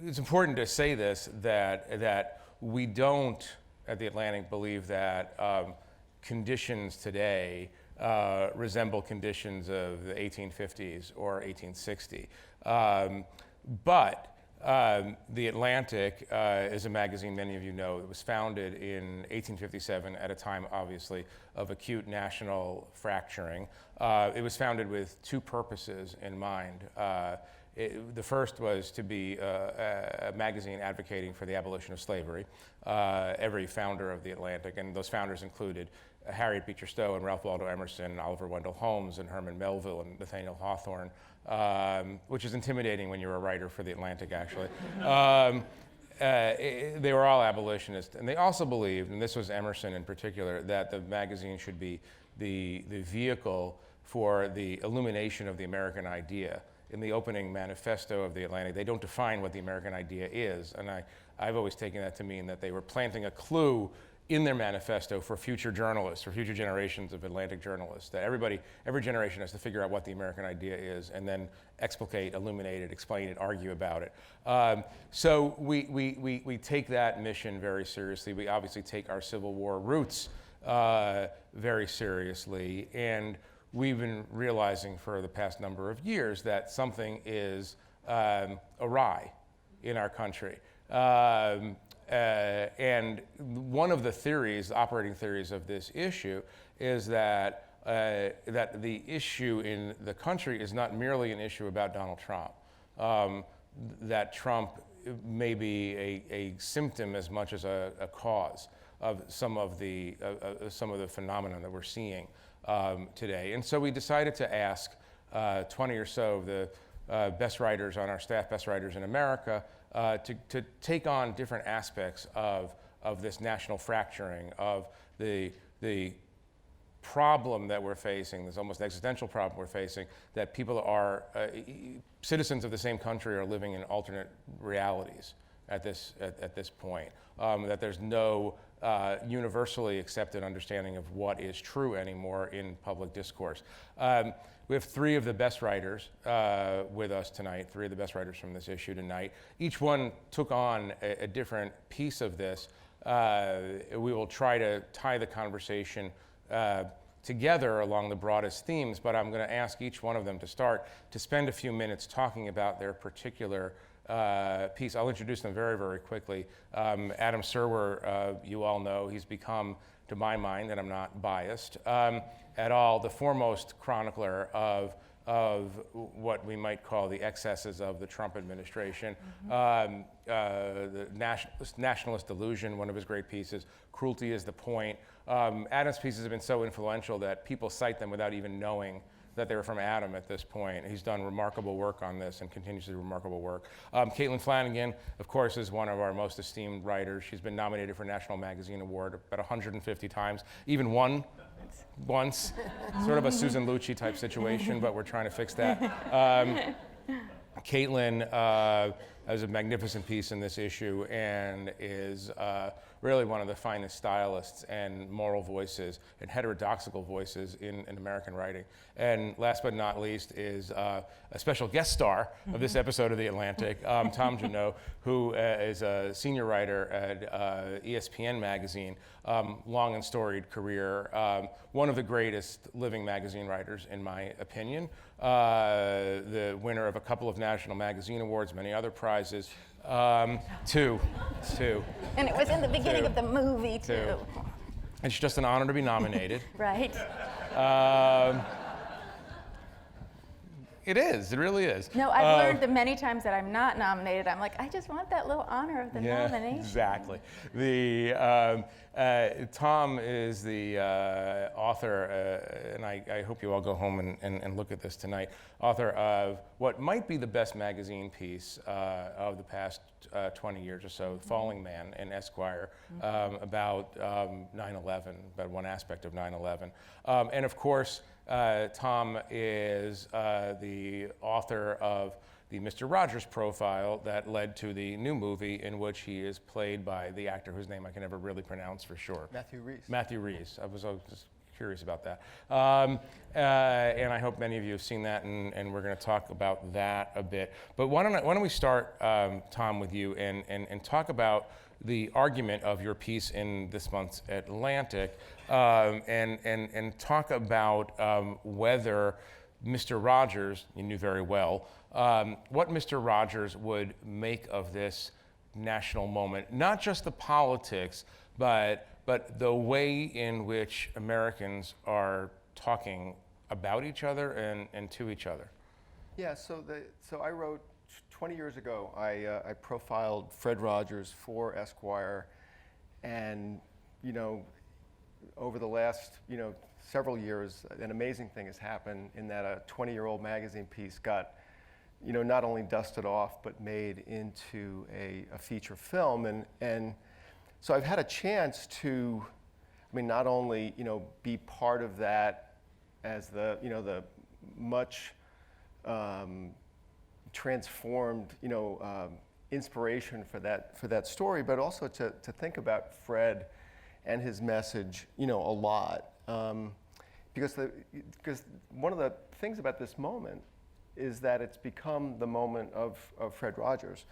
it's important to say this, that we don't, at the Atlantic, believe that conditions today resemble conditions of the 1850s or 1860. But The Atlantic is a magazine many of you know. It was founded in 1857 at a time, obviously, of acute national fracturing. It was founded with two purposes in mind. The first was to be a magazine advocating for the abolition of slavery. Every founder of The Atlantic, and those founders included Harriet Beecher Stowe and Ralph Waldo Emerson, and Oliver Wendell Holmes, and Herman Melville, and Nathaniel Hawthorne, which is intimidating when you're a writer for The Atlantic, actually. They were all abolitionists, and they also believed, and this was Emerson in particular, that the magazine should be the vehicle for the illumination of the American idea. In the opening manifesto of The Atlantic, they don't define what the American idea is, and I've always taken that to mean that they were planting a clue in their manifesto for future journalists, for future generations of Atlantic journalists, that every generation has to figure out what the American idea is and then explicate, illuminate it, explain it, argue about it. So we take that mission very seriously. We obviously take our Civil War roots very seriously, and we've been realizing for the past number of years that something is awry in our country. And one of the theories, operating theories of this issue, is that that the issue in the country is not merely an issue about Donald Trump. That Trump may be a symptom as much as a cause of some of the phenomena that we're seeing today. And so we decided to ask 20 or so of the best writers on our staff, best writers in America, to take on different aspects of this national fracturing, of the problem that we're facing, this almost existential problem we're facing, that people are, citizens of the same country are living in alternate realities at this point, that there's no universally accepted understanding of what is true anymore in public discourse. We have three of the best writers with us tonight, three of the best writers from this issue tonight. Each one took on a different piece of this. We will try to tie the conversation together along the broadest themes, but I'm going to ask each one of them to start to spend a few minutes talking about their particular piece. I'll introduce them very, very quickly. Adam Serwer, you all know, he's become, to my mind, and I'm not biased at all, the foremost chronicler of what we might call the excesses of the Trump administration. The nationalist delusion, one of his great pieces, Cruelty is the Point. Adam's pieces have been so influential that people cite them without even knowing that they were from Adam at this point. He's done remarkable work on this and continues to do remarkable work. Caitlin Flanagan, of course, is one of our most esteemed writers. She's been nominated for National Magazine Award about 150 times, even won once. Sort of a Susan Lucci type situation, but we're trying to fix that. Caitlin has a magnificent piece in this issue and is really one of the finest stylists and moral voices and heterodoxical voices in American writing. And last but not least is a special guest star of this episode of The Atlantic, Tom Junod, who is a senior writer at ESPN magazine, long and storied career, one of the greatest living magazine writers in my opinion, the winner of a couple of National Magazine Awards, many other prizes. Two. And it was in the beginning of the movie, too. It's just an honor to be nominated. Right. It is. It really is. No, I've learned the many times that I'm not nominated. I'm like, I just want that little honor of the nomination. Exactly. Tom is the author, and I hope you all go home and look at this tonight, author of what might be the best magazine piece of the past 20 years or so, Falling Man in Esquire, about 9/11, about one aspect of 9/11. And of course, Tom is the author of the Mr. Rogers profile that led to the new movie in which he is played by the actor whose name I can never really pronounce for sure. Matthew Rhys. Matthew Rhys. I was just curious about that. And I hope many of you have seen that, and we're going to talk about that a bit. But why don't we start, Tom, with you and talk about the argument of your piece in this month's Atlantic, and talk about whether Mr. Rogers, you knew very well, what Mr. Rogers would make of this national moment, not just the politics, but the way in which Americans are talking about each other and to each other. Yeah, so I wrote 20 years ago, I profiled Fred Rogers for Esquire, and over the last several years, an amazing thing has happened in that a 20-year-old magazine piece got not only dusted off but made into a feature film, and so I've had a chance to, not only be part of that as the the much transformed inspiration for that story, but also to think about Fred and his message a lot, because one of the things about this moment is that it's become the moment of Fred Rogers,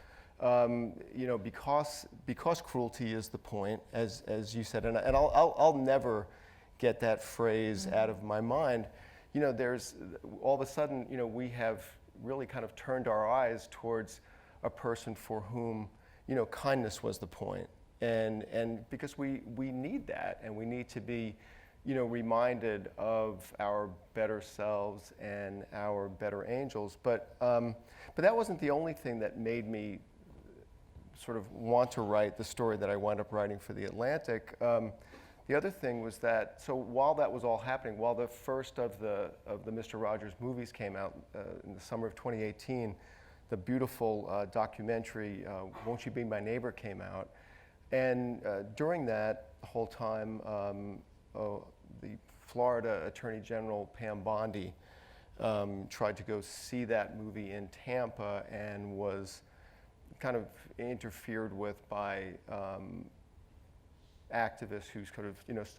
because cruelty is the point, as you said, and I'll never get that phrase out of my mind. There's all of a sudden we have really kind of turned our eyes towards a person for whom kindness was the point, and because we need that, and we need to be reminded of our better selves and our better angels. But that wasn't the only thing that made me sort of want to write the story that I wound up writing for the Atlantic. The other thing was that, so while that was all happening, while the first of the Mr. Rogers movies came out in the summer of 2018, the beautiful documentary Won't You Be My Neighbor came out, and during that whole time, the Florida Attorney General Pam Bondi tried to go see that movie in Tampa and was kind of interfered with by activists who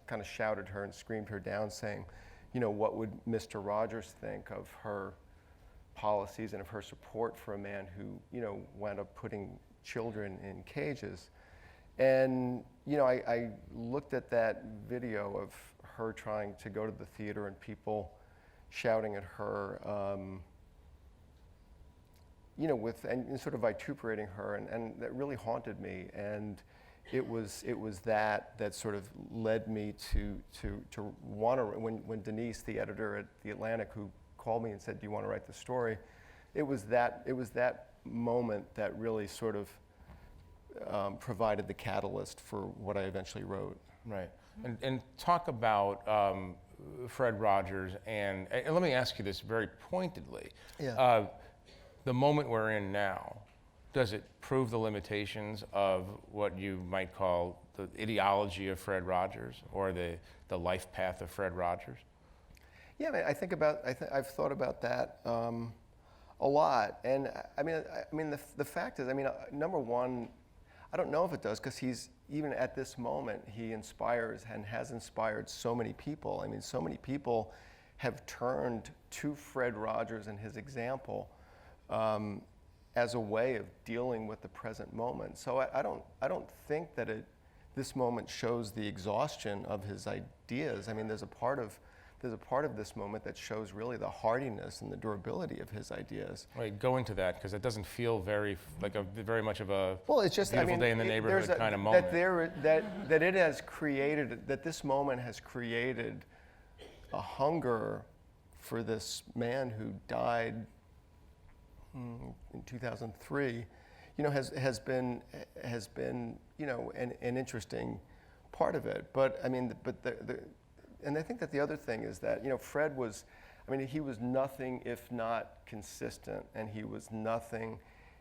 kind of shouted her and screamed her down, saying, what would Mr. Rogers think of her policies and of her support for a man who wound up putting children in cages. And I looked at that video of her trying to go to the theater and people shouting at her, and sort of vituperating her, and that really haunted me. And it was that sort of led me to want to, when Denise, the editor at The Atlantic, who called me and said, "Do you want to write the story?" It was that moment that really sort of provided the catalyst for what I eventually wrote. Right. And talk about Fred Rogers, and let me ask you this very pointedly. Yeah. The moment we're in now, does it prove the limitations of what you might call the ideology of Fred Rogers, or the life path of Fred Rogers? Yeah, I've thought about that a lot, and the fact is, number one, I don't know if it does, because he's, even at this moment, he inspires and has inspired so many people. So many people have turned to Fred Rogers and his example as a way of dealing with the present moment. So I don't think that this moment shows the exhaustion of his ideas. There's a part of this moment that shows really the hardiness and the durability of his ideas. Right, go into that, because it doesn't feel very much of a it's just, beautiful day in the neighborhood kind of moment. That it has created, that this moment has created a hunger for this man who died in 2003, has been an interesting part of it. But and I think that the other thing is that Fred was, he was nothing if not consistent, and he was nothing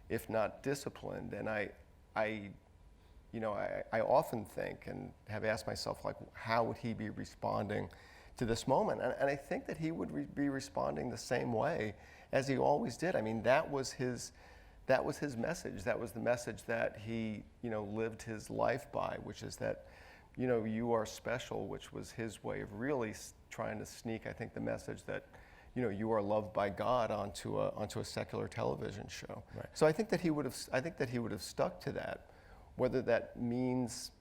if not disciplined. And I often think and have asked myself, how would he be responding to this moment? And I think that he would be responding the same way as he always did. That was his message. That was the message that he lived his life by, which is that you are special, which was his way of really trying to sneak, I think, the message that, you are loved by God onto a secular television show. Right. So I think that he would have stuck to that. Whether that means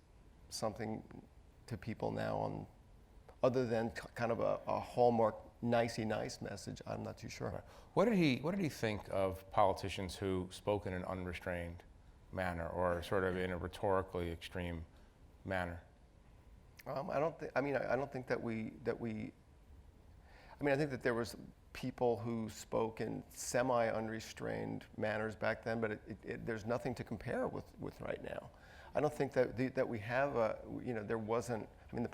something to people now other than kind of a hallmark nicey nice message, I'm not too sure. Right. What did he think of politicians who spoke in an unrestrained manner or sort of in a rhetorically extreme manner? I don't think that we. I think that there was people who spoke in semi-unrestrained manners back then, but there's nothing to compare with right now. I don't think that we have there wasn't. The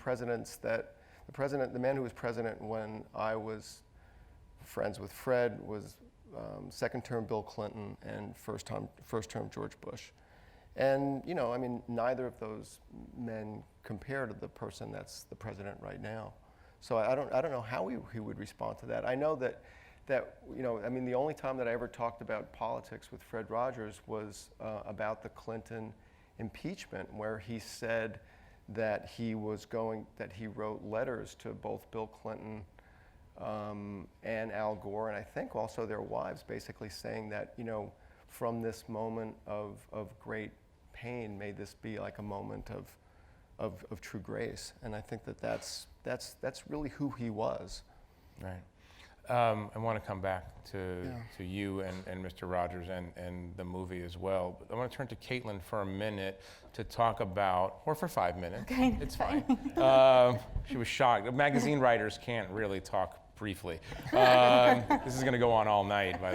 man who was president when I was friends with Fred was second-term Bill Clinton and first-term George Bush. And, neither of those men compare to the person that's the president right now. So I don't know how he would respond to that. I know that the only time that I ever talked about politics with Fred Rogers was about the Clinton impeachment, where he said that he wrote letters to both Bill Clinton and Al Gore, and I think also their wives, basically saying that, from this moment of great pain, may this be like a moment of true grace. And I think that's really who he was. Right. I want to come back to you and Mr. Rogers and the movie as well. But I want to turn to Caitlin for a minute to talk about, or for 5 minutes. Okay, it's fine. She was shocked. Magazine writers can't really talk briefly. This is going to go on all night. But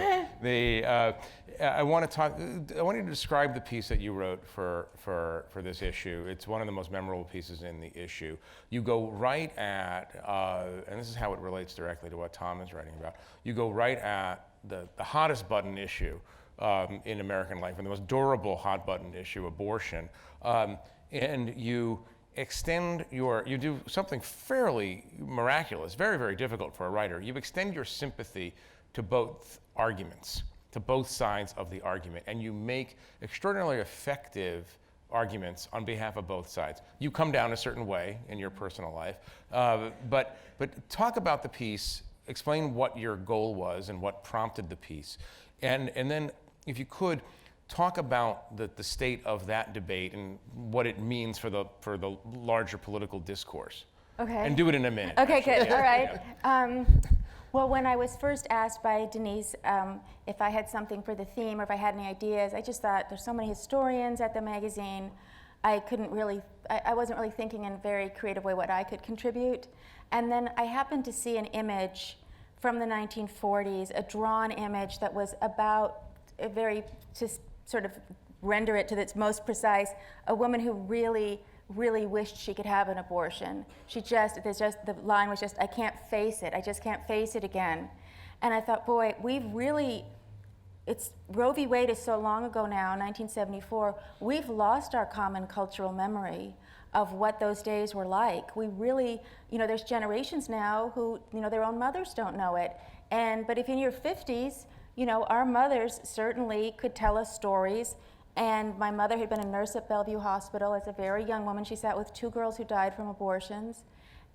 I want you to describe the piece that you wrote for this issue. It's one of the most memorable pieces in the issue. You go right at, and this is how it relates directly to what Tom is writing about. You go right at the hottest button issue in American life, and the most durable hot button issue, abortion, and you you do something fairly miraculous, very, very difficult for a writer. You extend your sympathy to both arguments, to both sides of the argument, and you make extraordinarily effective arguments on behalf of both sides. You come down a certain way in your personal life, but talk about the piece, explain what your goal was and what prompted the piece, and then, if you could, talk about the state of that debate and what it means for the larger political discourse. Okay. And do it in a minute. Okay, actually. good. Yeah. All right. Yeah. Well, when I was first asked by Denise if I had something for the theme or if I had any ideas, I just thought there's so many historians at the magazine. I wasn't really thinking in a very creative way what I could contribute. And then I happened to see an image from the 1940s, a drawn image that was about to sort of render it to its most precise, a woman who really, really wished she could have an abortion. The line was just, I can't face it. I just can't face it again. And I thought, boy, Roe v. Wade is so long ago now, 1974, we've lost our common cultural memory of what those days were like. We really, there's generations now who, their own mothers don't know it. But if in your 50s, our mothers certainly could tell us stories. And my mother had been a nurse at Bellevue Hospital as a very young woman. She sat with 2 girls who died from abortions.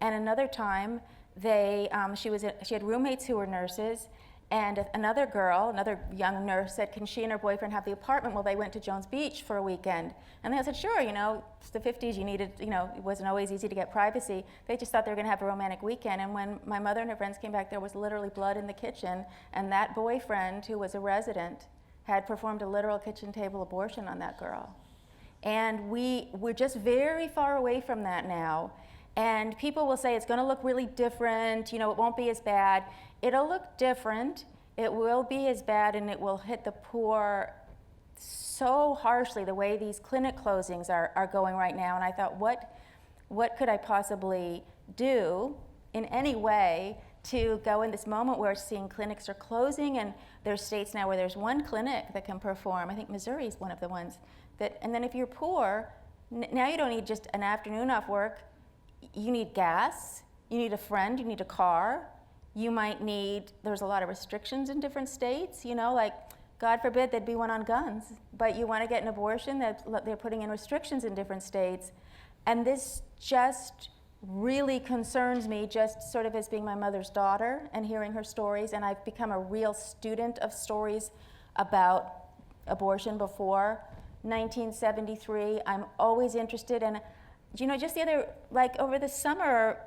And another time, she had roommates who were nurses. And another young nurse said, can she and her boyfriend have the apartment? Well, they went to Jones Beach for a weekend. And they said, sure, it's the 50s, you needed, it wasn't always easy to get privacy. They just thought they were gonna have a romantic weekend. And when my mother and her friends came back, there was literally blood in the kitchen. And that boyfriend, who was a resident, had performed a literal kitchen table abortion on that girl. And we're just very far away from that now. And people will say it's gonna look really different, it won't be as bad. It'll look different, it will be as bad, and it will hit the poor so harshly the way these clinic closings are going right now. And I thought, what could I possibly do in any way to go in this moment where seeing clinics are closing, and there's states now where there's one clinic that can perform. I think Missouri is one of the ones and then if you're poor, now you don't need just an afternoon off work, you need gas, you need a friend, you need a car, you might need, there's a lot of restrictions in different states, like God forbid there'd be one on guns, but you want to get an abortion, they're putting in restrictions in different states. And this just really concerns me, just sort of as being my mother's daughter and hearing her stories. And I've become a real student of stories about abortion before 1973. I'm always interested in, just the other, like over the summer,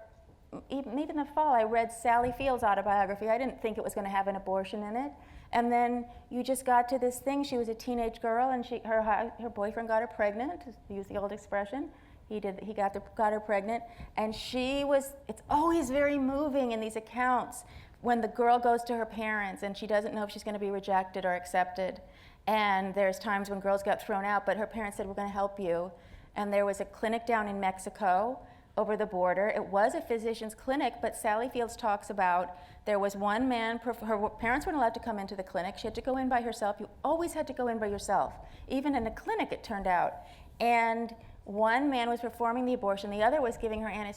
even the fall, I read Sally Field's autobiography. I didn't think it was going to have an abortion in it. And then you just got to this thing. She was a teenage girl, and her boyfriend got her pregnant, to use the old expression. He got her pregnant, and it's always very moving in these accounts when the girl goes to her parents and she doesn't know if she's going to be rejected or accepted. And there's times when girls got thrown out, but her parents said, we're going to help you. And there was a clinic down in Mexico over the border. It was a physician's clinic, but Sally Fields talks about there was one man, her parents weren't allowed to come into the clinic. She had to go in by herself. You always had to go in by yourself, even in a clinic, it turned out. And one man was performing the abortion, the other was giving her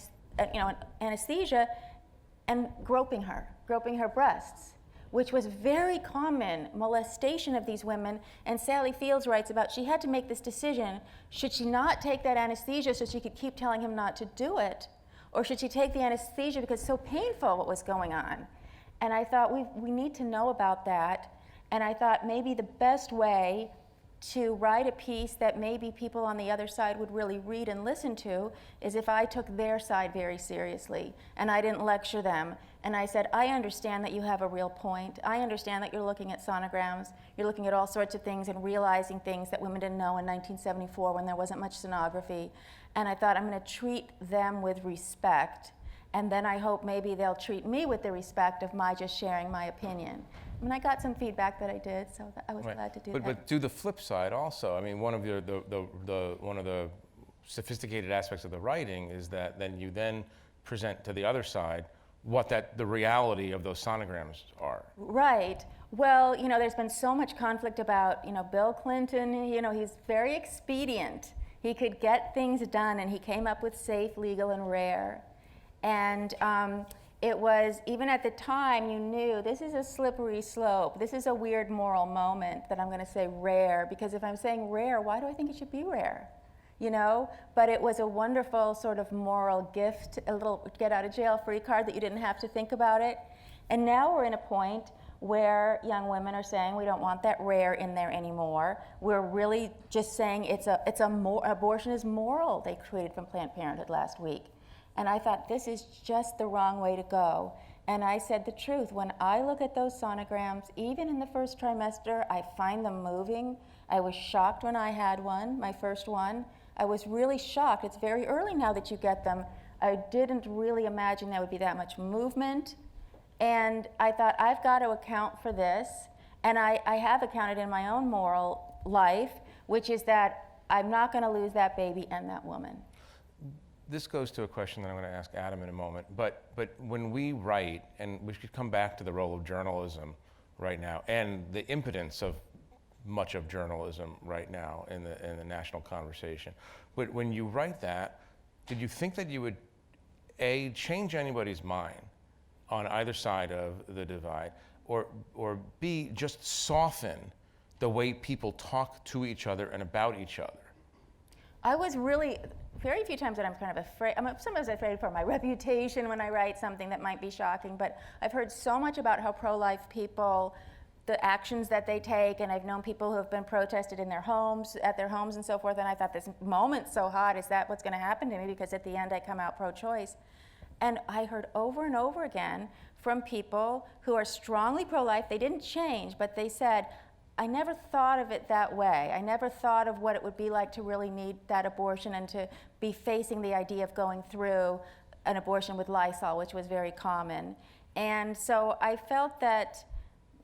anesthesia and groping her breasts, which was very common molestation of these women. And Sally Fields writes about she had to make this decision. Should she not take that anesthesia so she could keep telling him not to do it? Or should she take the anesthesia because it's so painful what was going on? And I thought we need to know about that. And I thought maybe the best way to write a piece that maybe people on the other side would really read and listen to is if I took their side very seriously and I didn't lecture them. And I said, I understand that you have a real point. I understand that you're looking at sonograms, you're looking at all sorts of things and realizing things that women didn't know in 1974 when there wasn't much sonography. And I thought, I'm going to treat them with respect. And then I hope maybe they'll treat me with the respect of my just sharing my opinion. I mean, I got some feedback that I did, so I was glad to do that. But do the flip side also. I mean, one of the sophisticated aspects of the writing is that then you present to the other side what the reality of those sonograms are. Right. Well, there's been so much conflict about, Bill Clinton, he's very expedient. He could get things done, and he came up with safe, legal, and rare. And it was, even at the time, you knew this is a slippery slope. This is a weird moral moment that I'm going to say rare, because if I'm saying rare, why do I think it should be rare? But it was a wonderful sort of moral gift, a little get out of jail free card that you didn't have to think about it. And now we're in a point where young women are saying we don't want that rare in there anymore. We're really just saying abortion is moral, they tweeted from Planned Parenthood last week. And I thought, this is just the wrong way to go. And I said the truth. When I look at those sonograms, even in the first trimester, I find them moving. I was shocked when I had one, my first one. I was really shocked. It's very early now that you get them. I didn't really imagine there would be that much movement. And I thought, I've got to account for this. And I have accounted in my own moral life, which is that I'm not going to lose that baby and that woman. This goes to a question that I'm going to ask Adam in a moment, but when we write, and we should come back to the role of journalism right now, and the impotence of much of journalism right now in the national conversation. But when you write that, did you think that you would, A, change anybody's mind on either side of the divide, or B, just soften the way people talk to each other and about each other? I was really, very few times that I'm kind of afraid. I'm sometimes afraid for my reputation when I write something that might be shocking, but I've heard so much about how pro-life people, the actions that they take, and I've known people who have been protested in their homes, at their homes and so forth, and I thought, this moment's so hot, is that what's going to happen to me? Because at the end I come out pro-choice. And I heard over and over again from people who are strongly pro-life. They didn't change, but they said, I never thought of it that way. I never thought of what it would be like to really need that abortion and to be facing the idea of going through an abortion with Lysol, which was very common. And so I felt that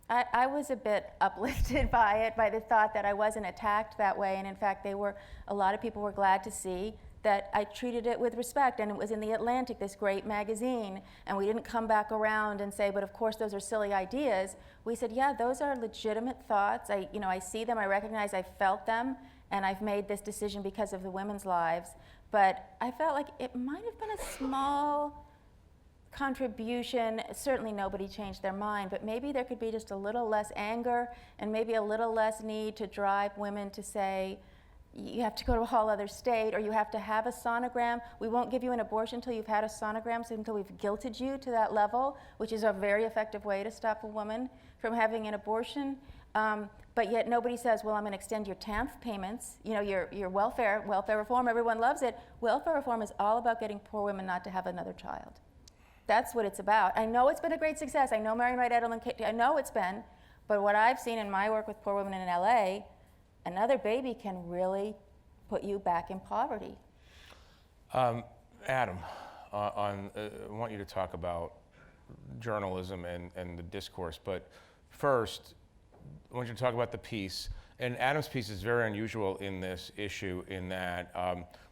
I was a bit uplifted by it, by the thought that I wasn't attacked that way. And in fact, a lot of people were glad to see that I treated it with respect, and it was in The Atlantic, this great magazine, and we didn't come back around and say, but of course those are silly ideas. We said, yeah, those are legitimate thoughts. I see them, I recognize I felt them, and I've made this decision because of the women's lives. But I felt like it might have been a small contribution. Certainly nobody changed their mind, but maybe there could be just a little less anger and maybe a little less need to drive women to say, you have to go to a whole other state, or you have to have a sonogram. We won't give you an abortion until you've had a sonogram, so until we've guilted you to that level, which is a very effective way to stop a woman from having an abortion. But yet nobody says, well, I'm going to extend your TANF payments, you know, your welfare reform. Everyone loves it. Welfare reform is all about getting poor women not to have another child. That's what it's about. I know it's been a great success. I know Marian Wright Edelman, I know it's been, but what I've seen in my work with poor women in LA, another baby can really put you back in poverty. Adam, I want you to talk about journalism and the discourse, but first, I want you to talk about the piece. And Adam's piece is very unusual in this issue in that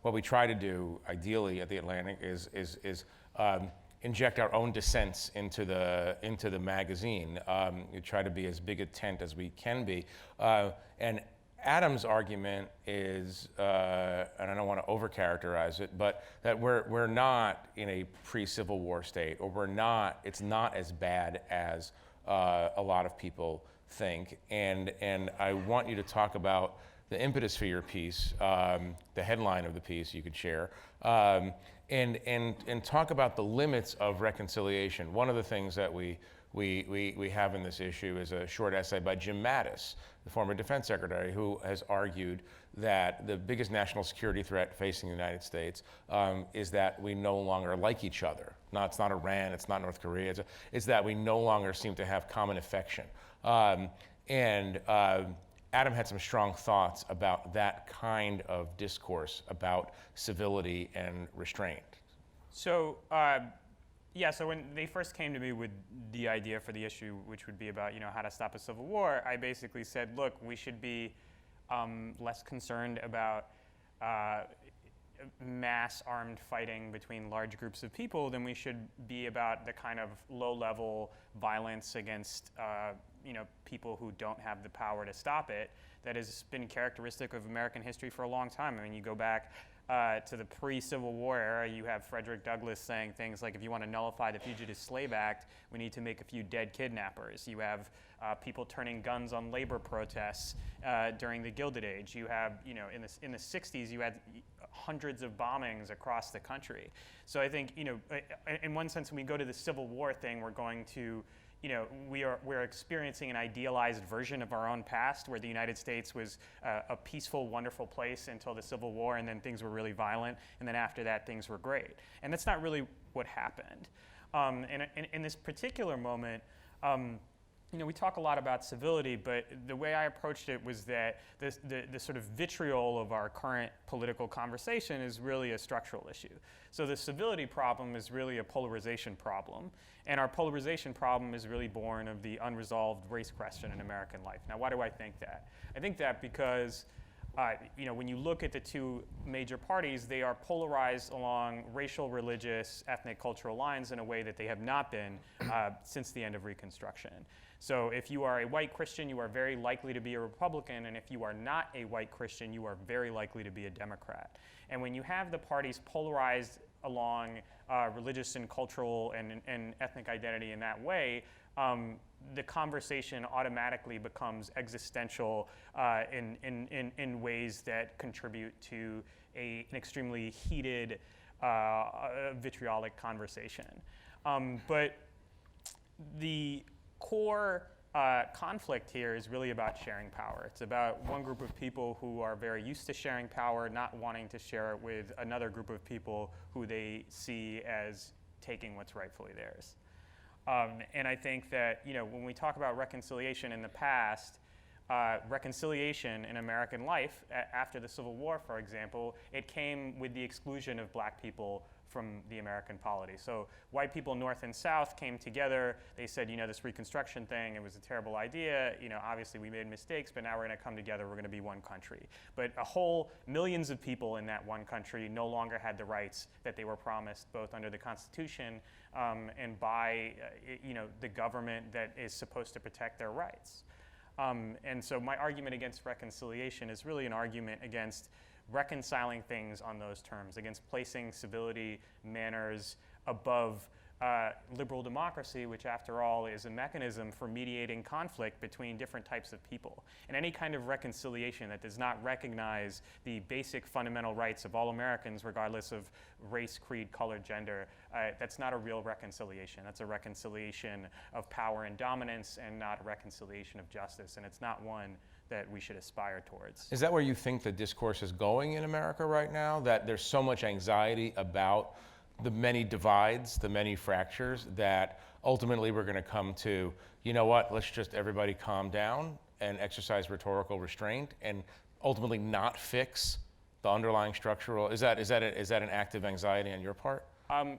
what we try to do, ideally, at The Atlantic is inject our own dissents into the magazine. We try to be as big a tent as we can be. And Adam's argument is, and I don't want to overcharacterize it, but that we're not in a pre-Civil War state, or it's not as bad as a lot of people think. And I want you to talk about the impetus for your piece, the headline of the piece you could share, and talk about the limits of reconciliation. One of the things that we have in this issue is a short essay by Jim Mattis, the former defense secretary, who has argued that the biggest national security threat facing the United States is that we no longer like each other. No, it's not Iran, it's not North Korea, it's that we no longer seem to have common affection. Adam had some strong thoughts about that kind of discourse, about civility and restraint. So, so when they first came to me with the idea for the issue, which would be about, how to stop a civil war, I basically said, look, we should be less concerned about mass armed fighting between large groups of people than we should be about the kind of low-level violence against people who don't have the power to stop it that has been characteristic of American history for a long time. I mean, you go back to the pre-Civil War era, you have Frederick Douglass saying things like, if you want to nullify the Fugitive Slave Act, we need to make a few dead kidnappers. You have people turning guns on labor protests during the Gilded Age. You have, in the 60s, you had hundreds of bombings across the country. So I think, in one sense, when we go to the Civil War thing, we're going to, we're experiencing an idealized version of our own past, where the United States was a peaceful, wonderful place until the Civil War, and then things were really violent, and then after that, things were great. And that's not really what happened. And in this particular moment, we talk a lot about civility, but the way I approached it was that the sort of vitriol of our current political conversation is really a structural issue. So the civility problem is really a polarization problem, and our polarization problem is really born of the unresolved race question in American life. Now, why do I think that? I think that because when you look at the two major parties, they are polarized along racial, religious, ethnic, cultural lines in a way that they have not been since the end of Reconstruction. So if you are a white Christian, you are very likely to be a Republican, and if you are not a white Christian, you are very likely to be a Democrat. And when you have the parties polarized along religious and cultural and ethnic identity in that way, the conversation automatically becomes existential in ways that contribute to an extremely heated, vitriolic conversation. But the core conflict here is really about sharing power. It's about one group of people who are very used to sharing power, not wanting to share it with another group of people who they see as taking what's rightfully theirs. And I think that when we talk about reconciliation in the past, reconciliation in American life after the Civil War, for example, it came with the exclusion of black people from the American polity. So white people north and south came together. They said, this Reconstruction thing, it was a terrible idea. Obviously we made mistakes, but now we're going to come together. We're going to be one country. But millions of people in that one country no longer had the rights that they were promised, both under the Constitution and by the government that is supposed to protect their rights. And so my argument against reconciliation is really an argument against reconciling things on those terms, against placing civility, manners above liberal democracy, which after all is a mechanism for mediating conflict between different types of people. And any kind of reconciliation that does not recognize the basic fundamental rights of all Americans, regardless of race, creed, color, gender, that's not a real reconciliation. That's a reconciliation of power and dominance and not a reconciliation of justice. And it's not one that we should aspire towards. Is that where you think the discourse is going in America right now? That there's so much anxiety about the many divides, the many fractures, that ultimately we're going to come to, you know what, let's just everybody calm down and exercise rhetorical restraint and ultimately not fix the underlying structural, is that an active anxiety on your part?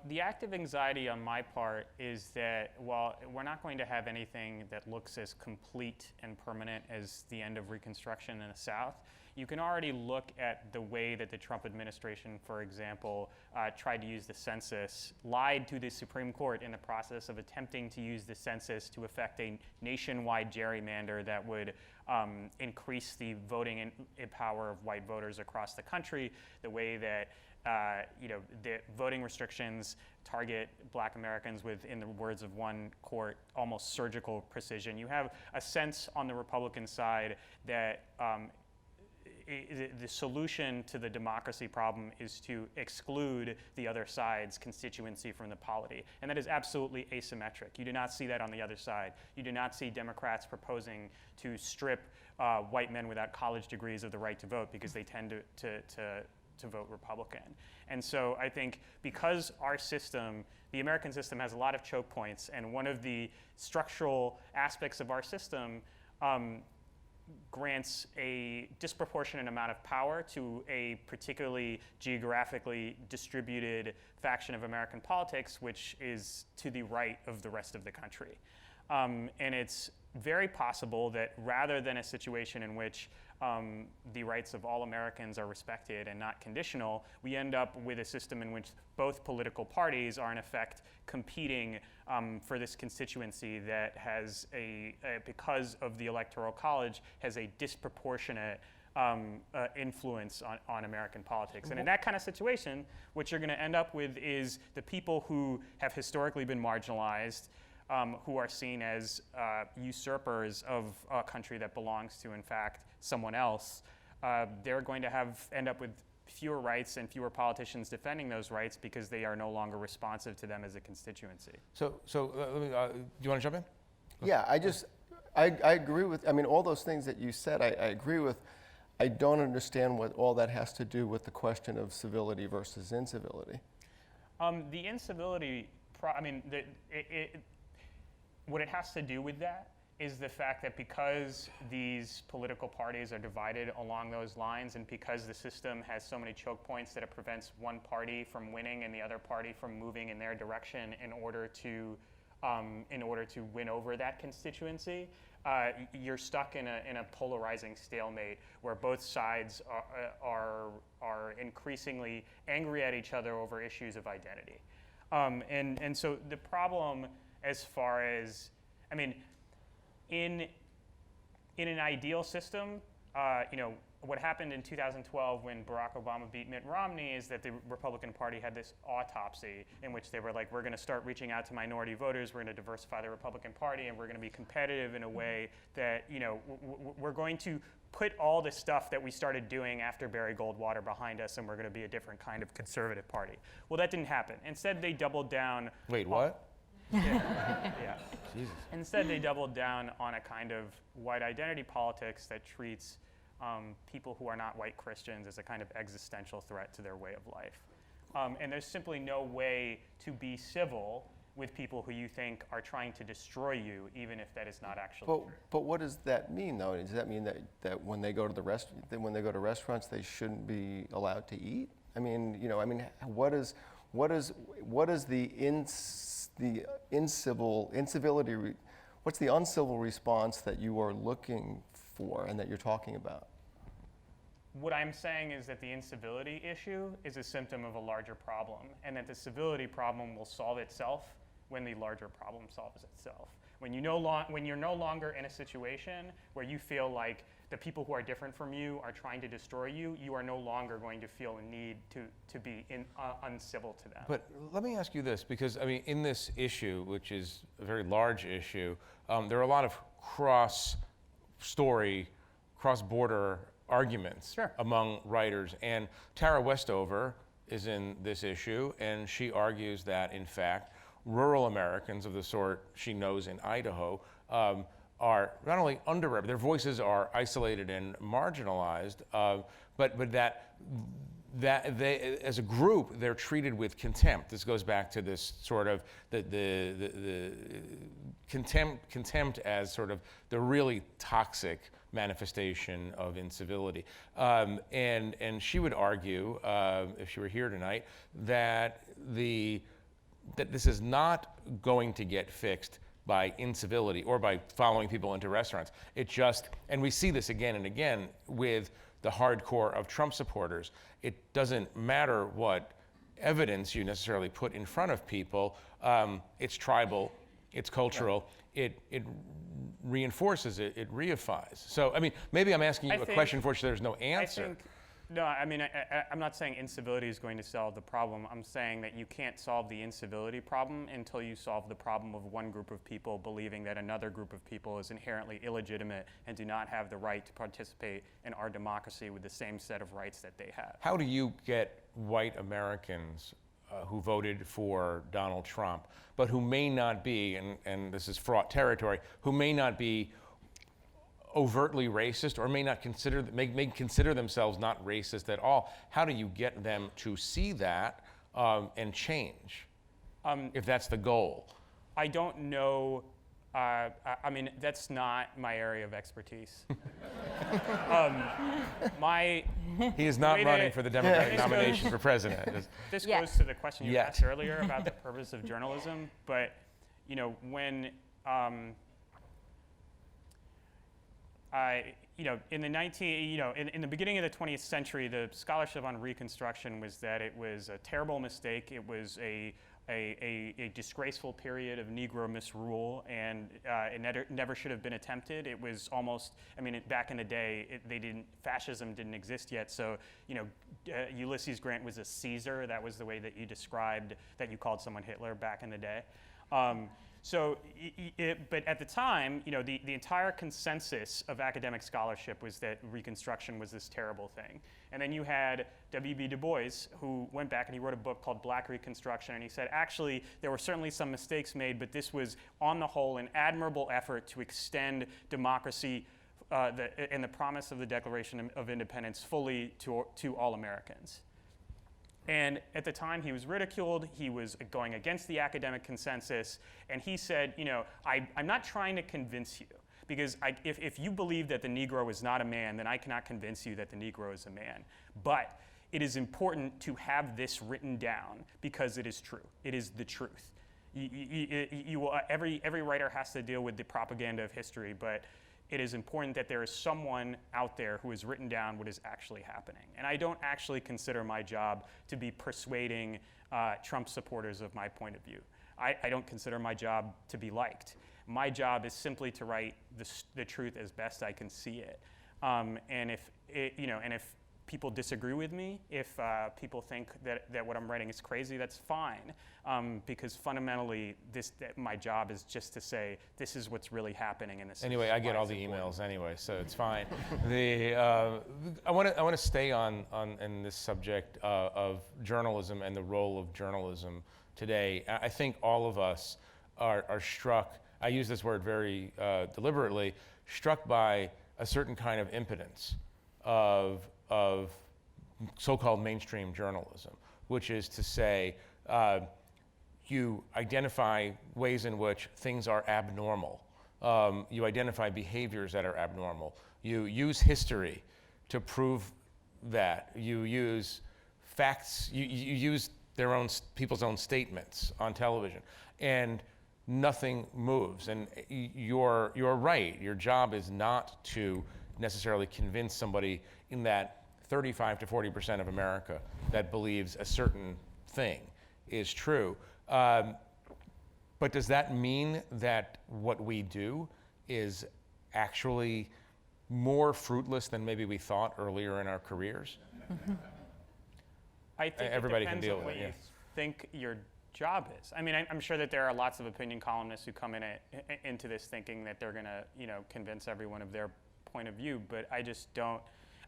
The active anxiety on my part is that while we're not going to have anything that looks as complete and permanent as the end of Reconstruction in the South, you can already look at the way that the Trump administration, for example, tried to use the census, lied to the Supreme Court in the process of attempting to use the census to effect a nationwide gerrymander that would increase the voting power of white voters across the country, the way that the voting restrictions target Black Americans with, in the words of one court, almost surgical precision. You have a sense on the Republican side that the solution to the democracy problem is to exclude the other side's constituency from the polity. And that is absolutely asymmetric. You do not see that on the other side. You do not see Democrats proposing to strip white men without college degrees of the right to vote because they tend to vote Republican. And so I think because our system, the American system, has a lot of choke points, and one of the structural aspects of our system grants a disproportionate amount of power to a particularly geographically distributed faction of American politics, which is to the right of the rest of the country. And it's very possible that rather than a situation in which the rights of all Americans are respected and not conditional, we end up with a system in which both political parties are in effect competing for this constituency that has because of the Electoral College, has a disproportionate influence on American politics. And in that kind of situation, what you're going to end up with is the people who have historically been marginalized, who are seen as usurpers of a country that belongs to, in fact, someone else. They're going to end up with fewer rights and fewer politicians defending those rights because they are no longer responsive to them as a constituency. So let me, do you want to jump in? Yeah, I agree with, I mean, all those things that you said, I agree with. I don't understand what all that has to do with the question of civility versus incivility. The incivility, what it has to do with that is the fact that because these political parties are divided along those lines, and because the system has so many choke points that it prevents one party from winning and the other party from moving in their direction in order to win over that constituency, you're stuck in a polarizing stalemate where both sides are increasingly angry at each other over issues of identity. And so the problem, as far as, I mean, in an ideal system, what happened in 2012 when Barack Obama beat Mitt Romney is that the Republican Party had this autopsy in which they were like, we're going to start reaching out to minority voters, we're going to diversify the Republican Party, and we're going to be competitive in a way that, we're going to put all the stuff that we started doing after Barry Goldwater behind us, and we're going to be a different kind of conservative party. Well, that didn't happen. Instead, they doubled down. Wait, what? Yeah. Jesus. Instead, they doubled down on a kind of white identity politics that treats people who are not white Christians as a kind of existential threat to their way of life. And there's simply no way to be civil with people who you think are trying to destroy you, even if that is not actually true. But what does that mean, though? Does that mean that when they go to restaurants, they shouldn't be allowed to eat? I mean, what is the incivility? What's the uncivil response that you are looking for and that you're talking about? What I'm saying is that the incivility issue is a symptom of a larger problem, and that the civility problem will solve itself when the larger problem solves itself. When you're no longer in a situation where you feel like the people who are different from you are trying to destroy you, you are no longer going to feel a need to be uncivil to them. But let me ask you this, because I mean, in this issue, which is a very large issue, there are a lot of cross-story, cross-border arguments among writers. And Tara Westover is in this issue, and she argues that, in fact, rural Americans of the sort she knows in Idaho are not only underrepresented, their voices are isolated and marginalized, but that they, as a group, they're treated with contempt. This goes back to this sort of the contempt as sort of the really toxic manifestation of incivility. And she would argue, if she were here tonight, that this is not going to get fixed by incivility or by following people into restaurants. It just, and we see this again and again with the hardcore of Trump supporters. It doesn't matter what evidence you necessarily put in front of people. It's tribal, it's cultural, it reinforces it, it reifies. So, I mean, maybe I'm asking you a question for which there's no answer. No, I mean, I'm not saying incivility is going to solve the problem. I'm saying that you can't solve the incivility problem until you solve the problem of one group of people believing that another group of people is inherently illegitimate and do not have the right to participate in our democracy with the same set of rights that they have. How do you get white Americans who voted for Donald Trump, but who may not be, and this is fraught territory, who may not be overtly racist or may consider themselves not racist at all? How do you get them to see that and change, if that's the goal? I don't know. I mean, that's not my area of expertise. He is not running for the Democratic nomination for president. This goes to the question you asked earlier about the purpose of journalism. But when in the beginning of the 20th century, the scholarship on Reconstruction was that it was a terrible mistake. It was a disgraceful period of Negro misrule, and it never should have been attempted. It was almost, I mean, back in the day, fascism didn't exist yet. So, Ulysses Grant was a Caesar. That was the way that you described, that you called someone Hitler back in the day. But at the time, the entire consensus of academic scholarship was that Reconstruction was this terrible thing. And then you had W.B. Du Bois, who went back and he wrote a book called Black Reconstruction, and he said, actually, there were certainly some mistakes made, but this was, on the whole, an admirable effort to extend democracy and the promise of the Declaration of Independence fully to all Americans. And at the time, he was ridiculed. He was going against the academic consensus. And he said, I'm not trying to convince you, because if you believe that the Negro is not a man, then I cannot convince you that the Negro is a man. But it is important to have this written down because it is true. It is the truth. Every writer has to deal with the propaganda of history, but it is important that there is someone out there who has written down what is actually happening. And I don't actually consider my job to be persuading Trump supporters of my point of view. I don't consider my job to be liked. My job is simply to write the truth as best I can see it. And if people disagree with me, if people think that what I'm writing is crazy, that's fine. Because fundamentally, my job is just to say, this is what's really happening in this. Anyway, I get all the emails anyway, so it's fine. I want to stay on this subject of journalism and the role of journalism today. I think all of us are struck, I use this word very deliberately, struck by a certain kind of impotence of so-called mainstream journalism, which is to say, you identify ways in which things are abnormal. You identify behaviors that are abnormal. You use history to prove that. You use facts. You use people's own statements on television, and nothing moves. And you're right. Your job is not to necessarily convince somebody in that 35 to 40% of America that believes a certain thing is true. But does that mean that what we do is actually more fruitless than maybe we thought earlier in our careers? I think Everybody it can depends deal on with what it, you think your job is. I mean, I'm sure that there are lots of opinion columnists who come into this thinking that they're going to, convince everyone of their point of view, but I just don't.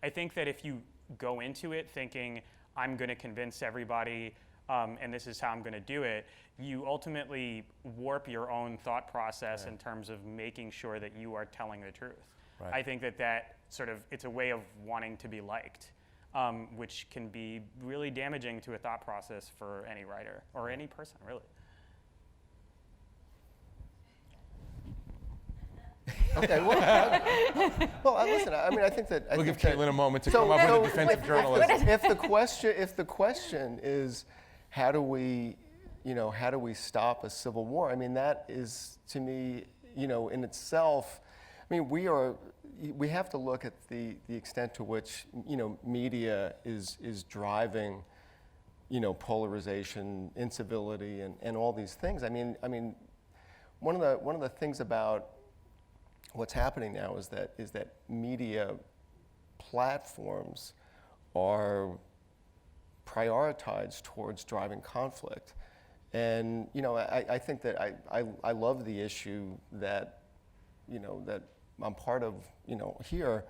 I think that if you go into it thinking, I'm going to convince everybody and this is how I'm going to do it, you ultimately warp your own thought process in terms of making sure that you are telling the truth. Right. I think that sort of, it's a way of wanting to be liked. Which can be really damaging to a thought process for any writer or any person, really. Okay, well, listen. I mean, I think that We'll give Caitlin a moment to come up with a defensive journalism. If the question is, how do we stop a civil war? I mean, that is, to me, in itself. I mean, we have to look at the extent to which media is driving polarization, incivility, and all these things. I mean one of the things about what's happening now is that media platforms are prioritized towards driving conflict, and I think that I love the issue that that I'm part of, here,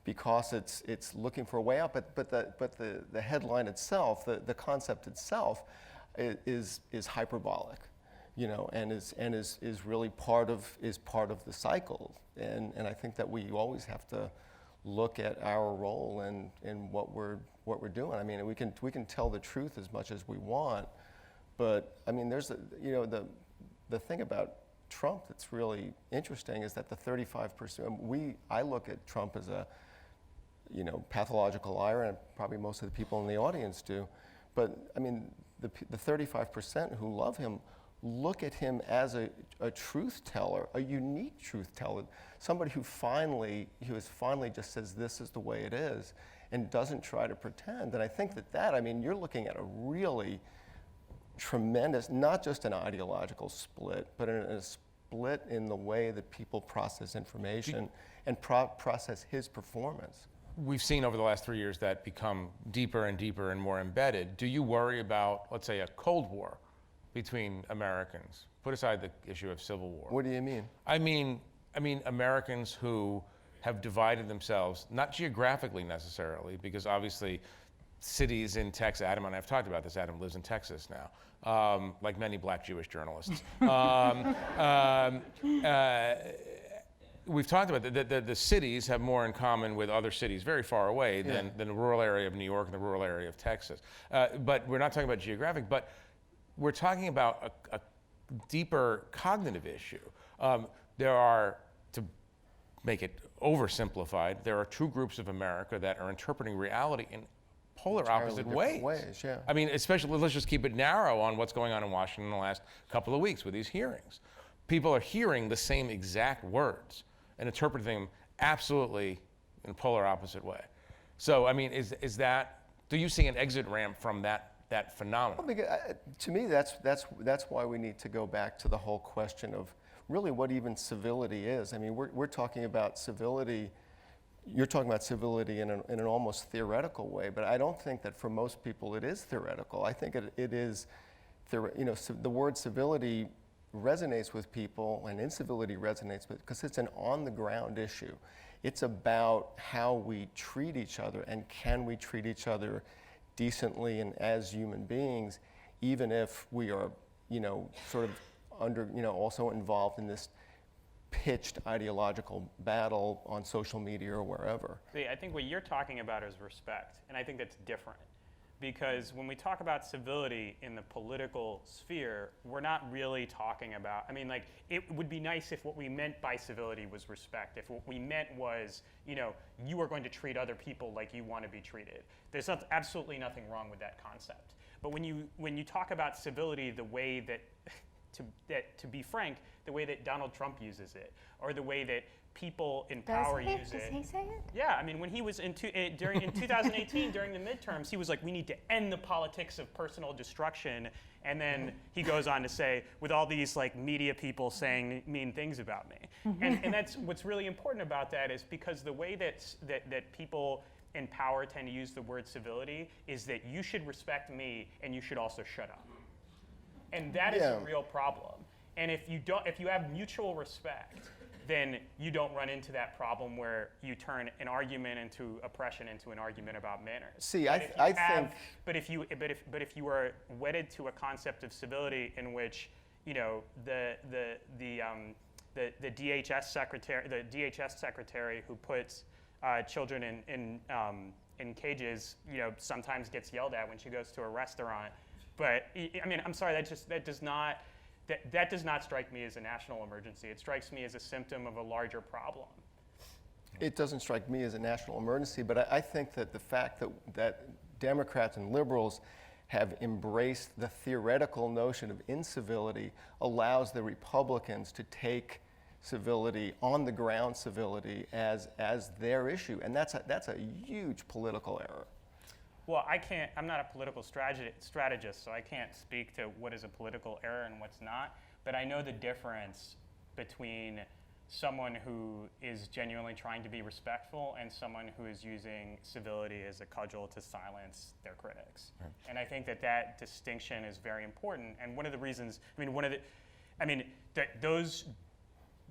because it's looking for a way out. But the headline itself, the concept itself, is hyperbolic, and is really part of the cycle. And I think that we always have to look at our role in what we're doing. I mean, we can tell the truth as much as we want, but I mean, there's the thing about Trump that's really interesting is that the 35%, I look at Trump as a, pathological liar, and probably most of the people in the audience do, but I mean, the 35% who love him look at him as a truth teller, a unique truth teller, somebody who finally just says this is the way it is and doesn't try to pretend. And I think that I mean, you're looking at a really tremendous, not just an ideological split, but a split in the way that people process information and process his performance. We've seen over the last 3 years that become deeper and deeper and more embedded. Do you worry about, let's say, a Cold War between Americans? Put aside the issue of civil war. What do you mean? I mean Americans who have divided themselves, not geographically necessarily, because obviously cities in Texas, Adam and I have talked about this, Adam lives in Texas now, like many black Jewish journalists. We've talked about the cities have more in common with other cities very far away than the rural area of New York and the rural area of Texas. But we're not talking about geographic, but we're talking about a deeper cognitive issue. There are, to make it oversimplified, there are two groups of America that are interpreting reality in polar opposite ways. Yeah. I mean, especially, let's just keep it narrow on what's going on in Washington in the last couple of weeks with these hearings. People are hearing the same exact words and interpreting them absolutely in a polar opposite way. So, I mean, is that, do you see an exit ramp from that phenomenon? Well, because, to me, that's why we need to go back to the whole question of really what even civility is. I mean, we're talking about civility. You're talking about civility in an almost theoretical way, but I don't think that for most people it is theoretical. I think it is, the word civility resonates with people, and incivility resonates with, because it's an on-the-ground issue. It's about how we treat each other, and can we treat each other decently and as human beings, even if we are, sort of also involved in this pitched ideological battle on social media or wherever. See, I think what you're talking about is respect, and I think that's different. Because when we talk about civility in the political sphere, we're not really talking about, I mean, like, it would be nice if what we meant by civility was respect. If what we meant was, you are going to treat other people like you want to be treated. There's absolutely nothing wrong with that concept. But when you talk about civility the way that, to be frank, the way that Donald Trump uses it, or the way that people in power use it. Does he say it? Yeah, I mean, when he was in 2018 during the midterms, he was like, we need to end the politics of personal destruction. And then he goes on to say, with all these like media people saying mean things about me. And that's what's really important about that, is because the way that people in power tend to use the word civility is that you should respect me and you should also shut up. And that is a real problem. And if you have mutual respect, then you don't run into that problem where you turn an argument into oppression into an argument about manners. See, I think. But if you are wedded to a concept of civility in which, you know, the DHS secretary who puts children in cages, you know, sometimes gets yelled at when she goes to a restaurant. But I mean, I'm sorry, that does not strike me as a national emergency. It strikes me as a symptom of a larger problem. It doesn't strike me as a national emergency, but I think that the fact that Democrats and liberals have embraced the theoretical notion of incivility allows the Republicans to take civility, on the ground civility, as their issue, and that's a huge political error. Well, I'm not a political strategist, so I can't speak to what is a political error and what's not, but I know the difference between someone who is genuinely trying to be respectful and someone who is using civility as a cudgel to silence their critics. Right. And I think that distinction is very important, and one of the reasons,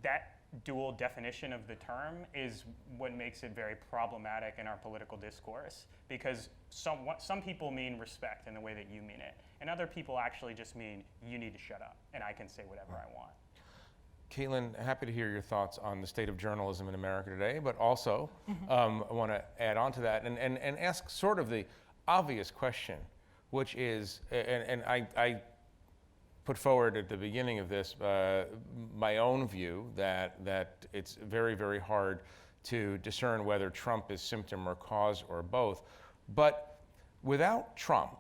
that dual definition of the term is what makes it very problematic in our political discourse, because some people mean respect in the way that you mean it, and other people actually just mean you need to shut up and I can say whatever I want. Caitlin, happy to hear your thoughts on the state of journalism in America today, but also I want to add on to that and ask sort of the obvious question, which is, and I put forward at the beginning of this my own view that it's very, very hard to discern whether Trump is symptom or cause or both. But without Trump,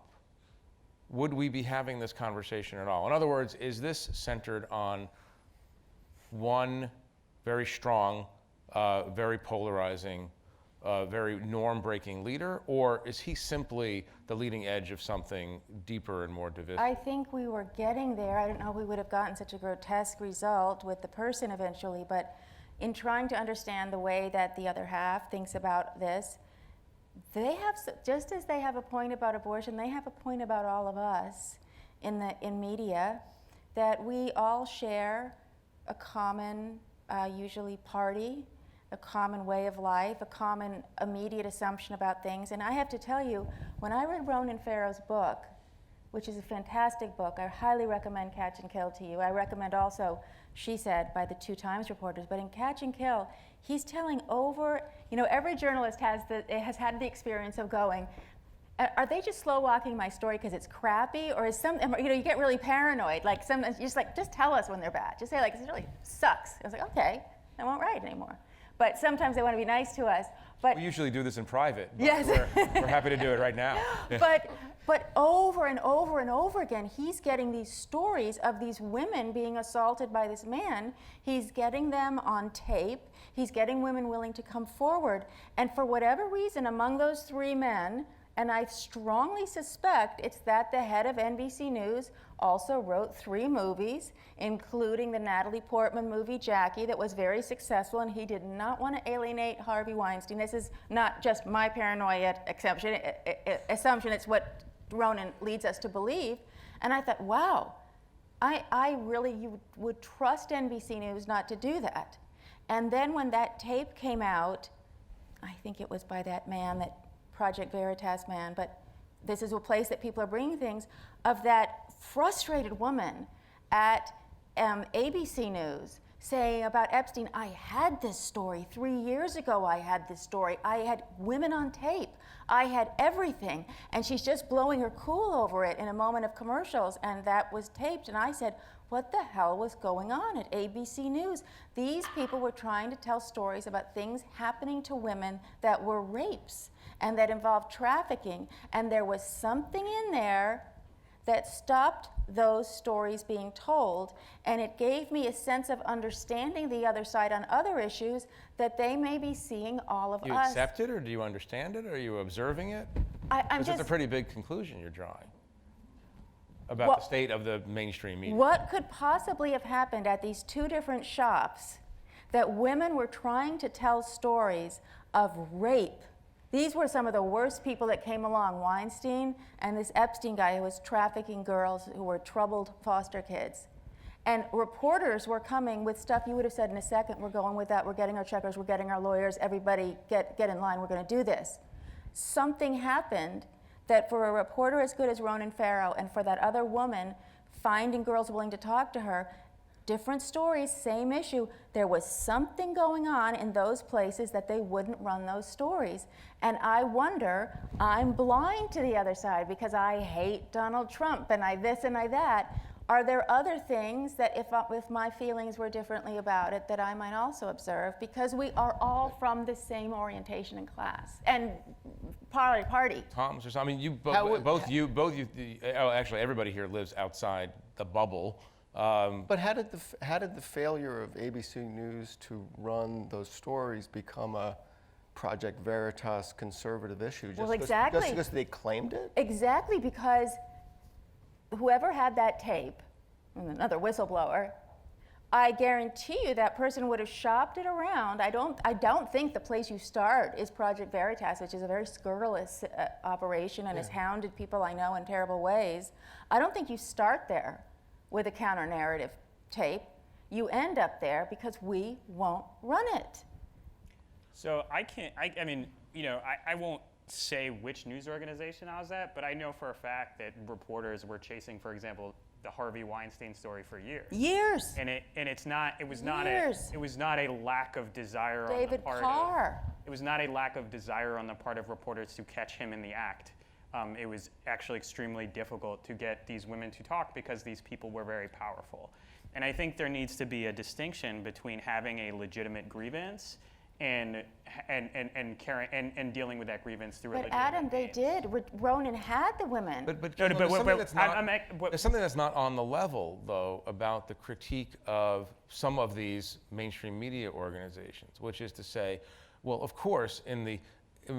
would we be having this conversation at all? In other words, is this centered on one very strong, very polarizing, very norm-breaking leader, or is he simply the leading edge of something deeper and more divisive? I think we were getting there. I don't know if we would have gotten such a grotesque result with the person eventually, but in trying to understand the way that the other half thinks about this, they have, just as they have a point about abortion, they have a point about all of us in media, that we all share a common, usually party, a common way of life, a common immediate assumption about things. And I have to tell you, when I read Ronan Farrow's book, which is a fantastic book, I highly recommend Catch and Kill to you. I recommend also She Said by the 2 Times reporters. But in Catch and Kill, he's telling over, every journalist has had the experience of going, are they just slow walking my story because it's crappy, or is you get really paranoid. Like sometimes you're just tell us when they're bad. Just say like, this really sucks. I was like, okay, I won't write anymore. But sometimes they want to be nice to us. But we usually do this in private. But yes. we're happy to do it right now. But over and over and over again, he's getting these stories of these women being assaulted by this man. He's getting them on tape. He's getting women willing to come forward. And for whatever reason, among those 3 men, and I strongly suspect it's that the head of NBC News also wrote 3 movies, including the Natalie Portman movie Jackie that was very successful, and he did not want to alienate Harvey Weinstein. This is not just my paranoia assumption, it's what Ronan leads us to believe. And I thought, wow, I really would trust NBC News not to do that. And then when that tape came out, I think it was by that man, that Project Veritas man, but this is a place that people are bringing things, of that frustrated woman at ABC News saying about Epstein, I had this story 3 years ago, I had this story, I had women on tape, I had everything, and she's just blowing her cool over it in a moment of commercials, and that was taped, and I said, what the hell was going on at ABC News? These people were trying to tell stories about things happening to women that were rapes and that involved trafficking, and there was something in there that stopped those stories being told, and it gave me a sense of understanding the other side on other issues that they may be seeing all of Do you us. accept it, or do you understand it, or are you observing it? I'm Because it's a just, pretty big conclusion you're drawing about What- the state of the mainstream media. what could possibly have happened at these two different shops that women were trying to tell stories of rape? These were some of the worst people that came along, Weinstein and this Epstein guy who was trafficking girls who were troubled foster kids. And reporters were coming with stuff you would have said in a second, we're going with that, we're getting our checkers, we're getting our lawyers, everybody get in line, we're going to do this. Something happened that for a reporter as good as Ronan Farrow and for that other woman finding girls willing to talk to her, different stories, same issue, there was something going on in those places that they wouldn't run those stories. And I wonder, I'm blind to the other side because I hate Donald Trump and I this and I that. Are there other things that if my feelings were differently about it that I might also observe? Because we are all from the same orientation and class and party. Tom, I mean, you How would- both you, actually everybody here lives outside the bubble. But how did the failure of ABC News to run those stories become a Project Veritas conservative issue? Well, exactly. Just because they claimed it? Exactly, because whoever had that tape, another whistleblower, I guarantee you that person would have shopped it around. I don't think the place you start is Project Veritas, which is a very scurrilous operation and has hounded people I know in terrible ways. I don't think you start there with a counter-narrative tape. You end up there because we won't run it. So I mean, you know, I won't say which news organization I was at, but I know for a fact that reporters were chasing, for example, the Harvey Weinstein story for years. Years. And it was not a lack of desire David on the part Carr. it was not a lack of desire on the part of reporters to catch him in the act. It was actually extremely difficult to get these women to talk because these people were very powerful. And I think there needs to be a distinction between having a legitimate grievance and dealing with that grievance through a But legitimate Adam, they means. did. Ronan had the women. But No, there's something that's not- what- there's something that's not on the level, though, about the critique of some of these mainstream media organizations, which is to say, well, of course, in the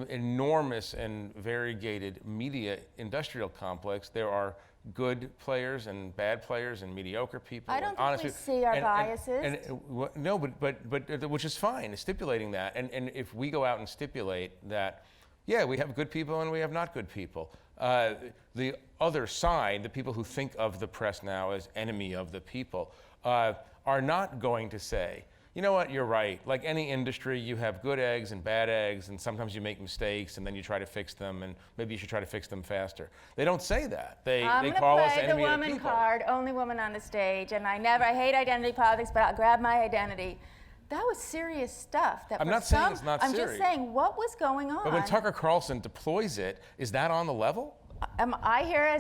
enormous and variegated media industrial complex, there are good players and bad players and mediocre people. I and don't think honest we people. see our biases. No, but which is fine, stipulating that. And if we go out and stipulate that, yeah, we have good people and we have not good people. The other side, the people who think of the press now as enemy of the people, are not going to say, you know what, you're right. Like any industry, you have good eggs and bad eggs, and sometimes you make mistakes, and then you try to fix them, and maybe you should try to fix them faster. They don't say that. They call us I'm enemy gonna of the play the people. woman card, only woman on the stage, and I hate identity politics, but I'll grab my identity. That was serious stuff. That I'm for not saying some- it's not I'm serious. just saying, what was going on? But when Tucker Carlson deploys it, is that on the level? Am I here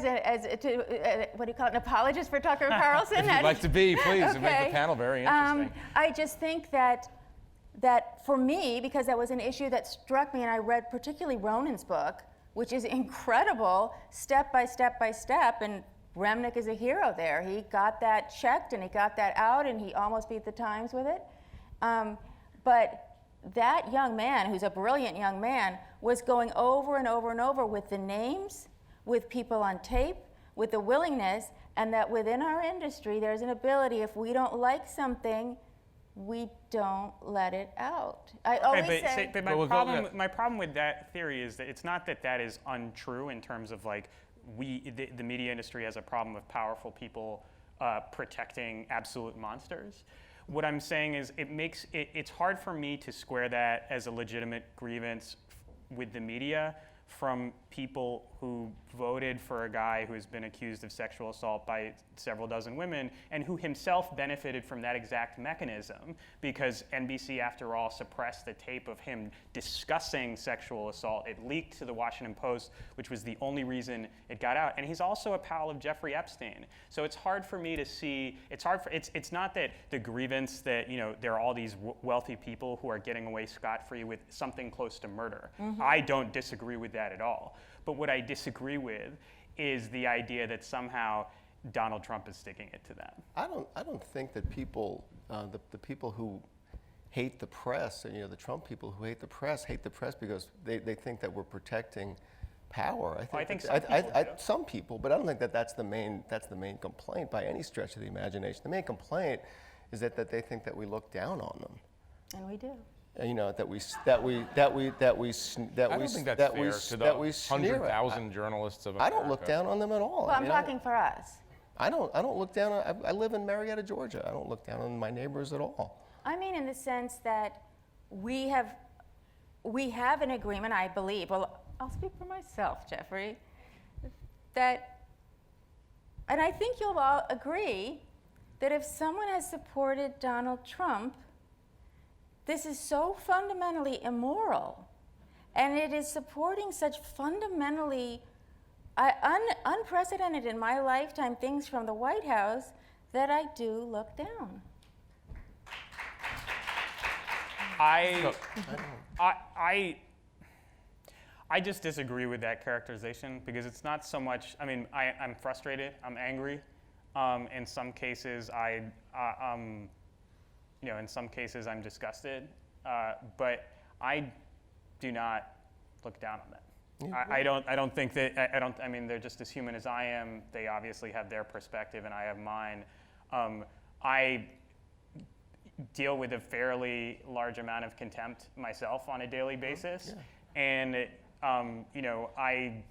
what do you call it, an apologist for Tucker Carlson? If you'd like to be, please. It make Okay. the panel very interesting. I just think that for me, because that was an issue that struck me, and I read particularly Ronan's book, which is incredible, step by step by step, and Remnick is a hero there. He got that checked, and he got that out, and he almost beat the Times with it. But that young man, who's a brilliant young man, was going over and over and over with the names, with people on tape, with the willingness, and that within our industry, there's an ability, if we don't like something, we don't let it out. I always say, but Well, my problem with that theory is that it's not that is untrue in terms of like the media industry has a problem with powerful people protecting absolute monsters. What I'm saying is it's hard for me to square that as a legitimate grievance with the media from people who voted for a guy who has been accused of sexual assault by several dozen women and who himself benefited from that exact mechanism because NBC, after all, suppressed the tape of him discussing sexual assault. It leaked to the Washington Post, which was the only reason it got out. And he's also a pal of Jeffrey Epstein. So it's hard for me to see, it's not that the grievance that, you know, there are all these wealthy people who are getting away scot-free with something close to murder. I don't disagree with that at all. But what I disagree with is the idea that somehow Donald Trump is sticking it to them. I don't think that people, the people who hate the press, the Trump people who hate the press because they think that we're protecting power. I think some people, but I don't think that that's the main complaint by any stretch of the imagination. The main complaint is that they think that we look down on them. And we do. That we I don't think that's fair to the 100,000 journalists of America. I don't look down on them at all. Well, I'm talking for us. I don't look down on, I live in Marietta, Georgia. I don't look down on my neighbors at all. I mean in the sense that we have an agreement, I believe, well, I'll speak for myself, Jeffrey, that, and I think you'll all agree, that if someone has supported Donald Trump, this is so fundamentally immoral, and it is supporting such fundamentally unprecedented in my lifetime things from the White House that I do look down. I just disagree with that characterization because it's not so much. I mean, I'm frustrated. I'm angry. In some cases, in some cases, I'm disgusted. But I do not look down on them. I don't think that. I mean, they're just as human as I am. They obviously have their perspective, and I have mine. I deal with a fairly large amount of contempt myself on a daily basis, and I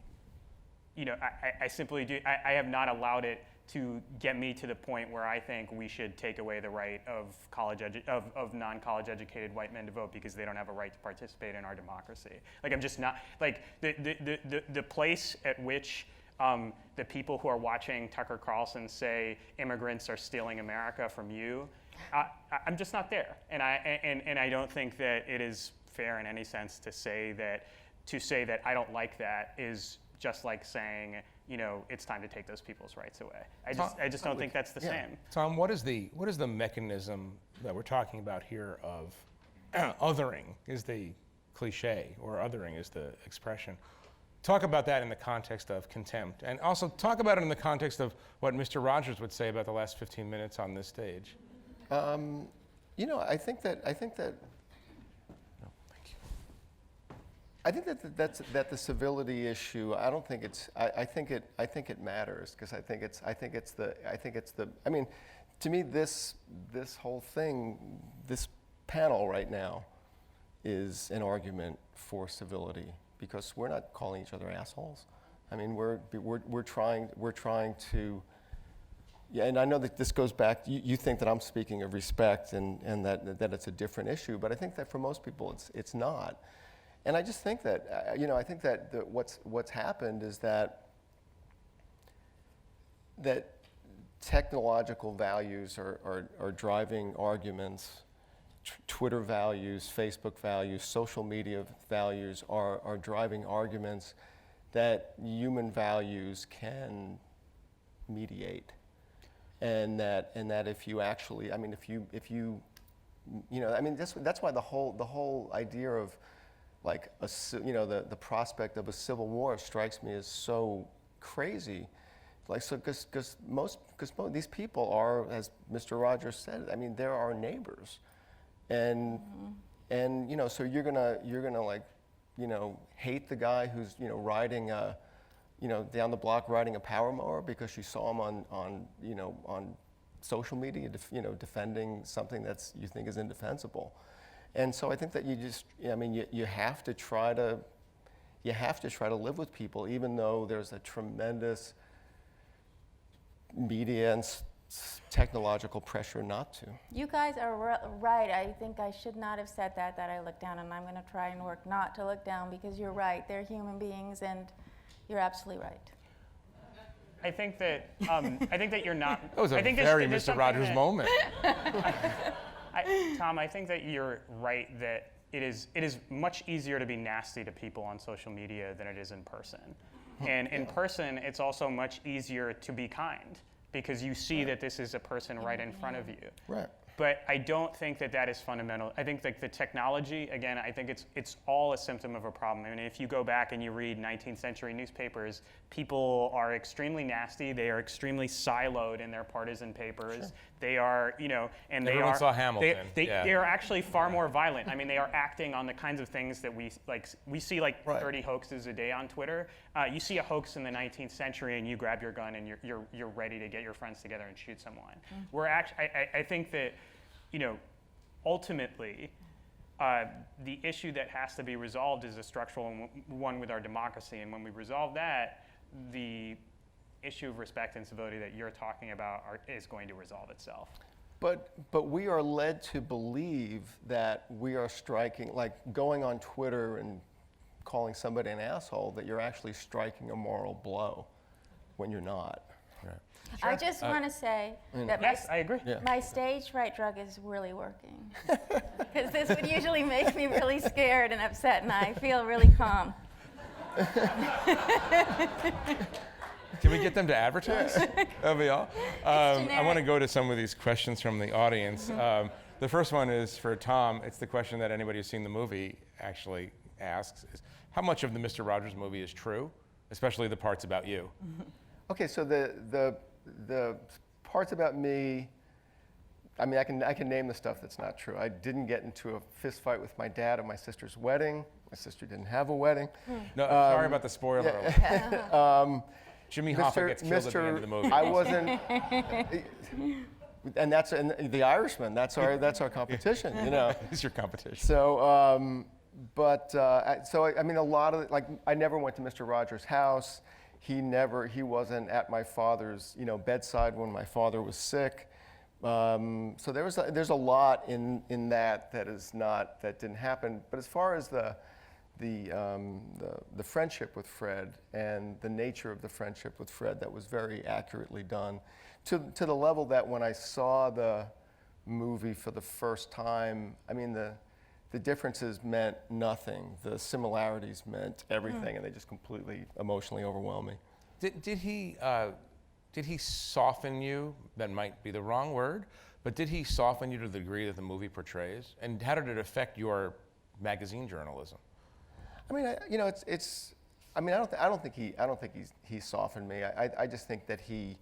simply do. I have not allowed it to get me to the point where I think we should take away the right of of non-college educated white men to vote because they don't have a right to participate in our democracy. Like I'm just not like the place at which the people who are watching Tucker Carlson say immigrants are stealing America from you. I'm just not there, and I don't think that it is fair in any sense to say that I don't like that is just like saying it's time to take those people's rights away. I just don't think that's the same. Tom, what is the mechanism that we're talking about here of othering is the cliche, or othering is the expression. Talk about that in the context of contempt, and also talk about it in the context of what Mr. Rogers would say about the last 15 minutes on this stage. I think that the civility issue. I don't think it's. I think it matters because I think it's the. I mean, to me, this whole thing, this panel right now, is an argument for civility because we're not calling each other assholes. I mean, we're trying to. Yeah, and I know that this goes back. You think that I'm speaking of respect and that it's a different issue, but I think that for most people it's not. And I just think that I think that what's happened is that technological values are driving arguments. Twitter values, Facebook values, social media values are driving arguments that human values can mediate. And that if you actually, I mean, that's why the whole idea of like the prospect of a civil war strikes me as so crazy, like because these people are, as Mr. Rogers said, I mean, they're our neighbors, and so you're gonna like hate the guy who's riding down the block riding a power mower because you saw him on social media, defending something that's you think is indefensible. And so I think that you have to try to live with people, even though there's a tremendous media and technological pressure not to. You guys are right. I think I should not have said that I look down, and I'm going to try and work not to look down because you're right. They're human beings, and you're absolutely right. I think that you're not. That was a very Mr. Rogers moment. Tom, I think that you're right that it is much easier to be nasty to people on social media than it is in person. And in person, it's also much easier to be kind because you see that this is a person right in front of you. Right. But I don't think that is fundamental. I think like the technology, again, I think it's all a symptom of a problem. I mean, if you go back and you read 19th century newspapers, people are extremely nasty. They are extremely siloed in their partisan papers. Sure. They are, and Everyone saw Hamilton. They are actually far more violent. I mean, they are acting on the kinds of things that we see 30 hoaxes a day on Twitter. You see a hoax in the 19th century and you grab your gun and you're ready to get your friends together and shoot someone. We're actually, I think that, ultimately, the issue that has to be resolved is a structural one with our democracy. And when we resolve that, the issue of respect and civility that you're talking about is going to resolve itself. But we are led to believe that we are striking, like going on Twitter and calling somebody an asshole, that you're actually striking a moral blow when you're not. Right. Sure. I just want to say that I agree. My stage fright drug is really working. Because this would usually make me really scared and upset, and I feel really calm. Can we get them to advertise? That'd be all. I want to go to some of these questions from the audience. The first one is for Tom. It's the question that anybody who's seen the movie actually asks: is how much of the Mr. Rogers movie is true, especially the parts about you? Okay, so the parts about me, I mean, I can name the stuff that's not true. I didn't get into a fist fight with my dad at my sister's wedding. My sister didn't have a wedding. No, sorry about the spoiler alert. Jimmy Hoffa gets killed at the end of the movie. I wasn't, and the Irishman. That's our competition. It's your competition. So, I mean, a lot of I never went to Mr. Rogers' house. He wasn't at my father's bedside when my father was sick. So there's a lot in that didn't happen. But as far as the friendship with Fred and the nature of the friendship with Fred, that was very accurately done, to the level that when I saw the movie for the first time, I mean the differences meant nothing. The similarities meant everything, and they just completely emotionally overwhelmed me. Did he soften you? That might be the wrong word, but did he soften you to the degree that the movie portrays? And how did it affect your magazine journalism? I mean, I don't think he softened me. I just think that he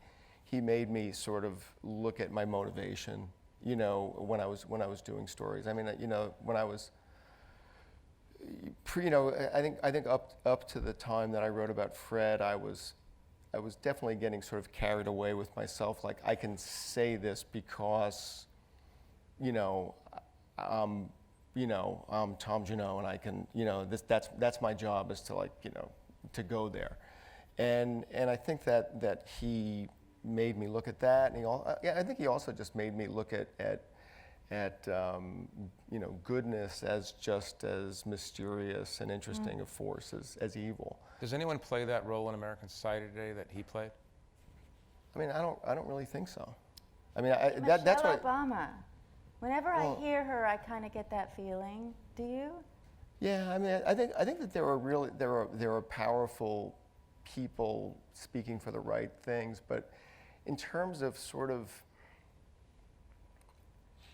made me sort of look at my motivation. When I was doing stories. I mean, when I was, I think up to the time that I wrote about Fred, I was definitely getting sort of carried away with myself. Like, I can say this because, I'm Tom Junod, and I can, that's my job, is to to go there, and I think that he made me look at that, and I think he also just made me look at goodness as just as mysterious and interesting a force as evil. Does anyone play that role in American society today that he played? I mean, I don't really think so. I mean, that's why Obama. Whenever I hear her, I kind of get that feeling. Do you? Yeah, I mean, I think that there are powerful people speaking for the right things, but in terms of sort of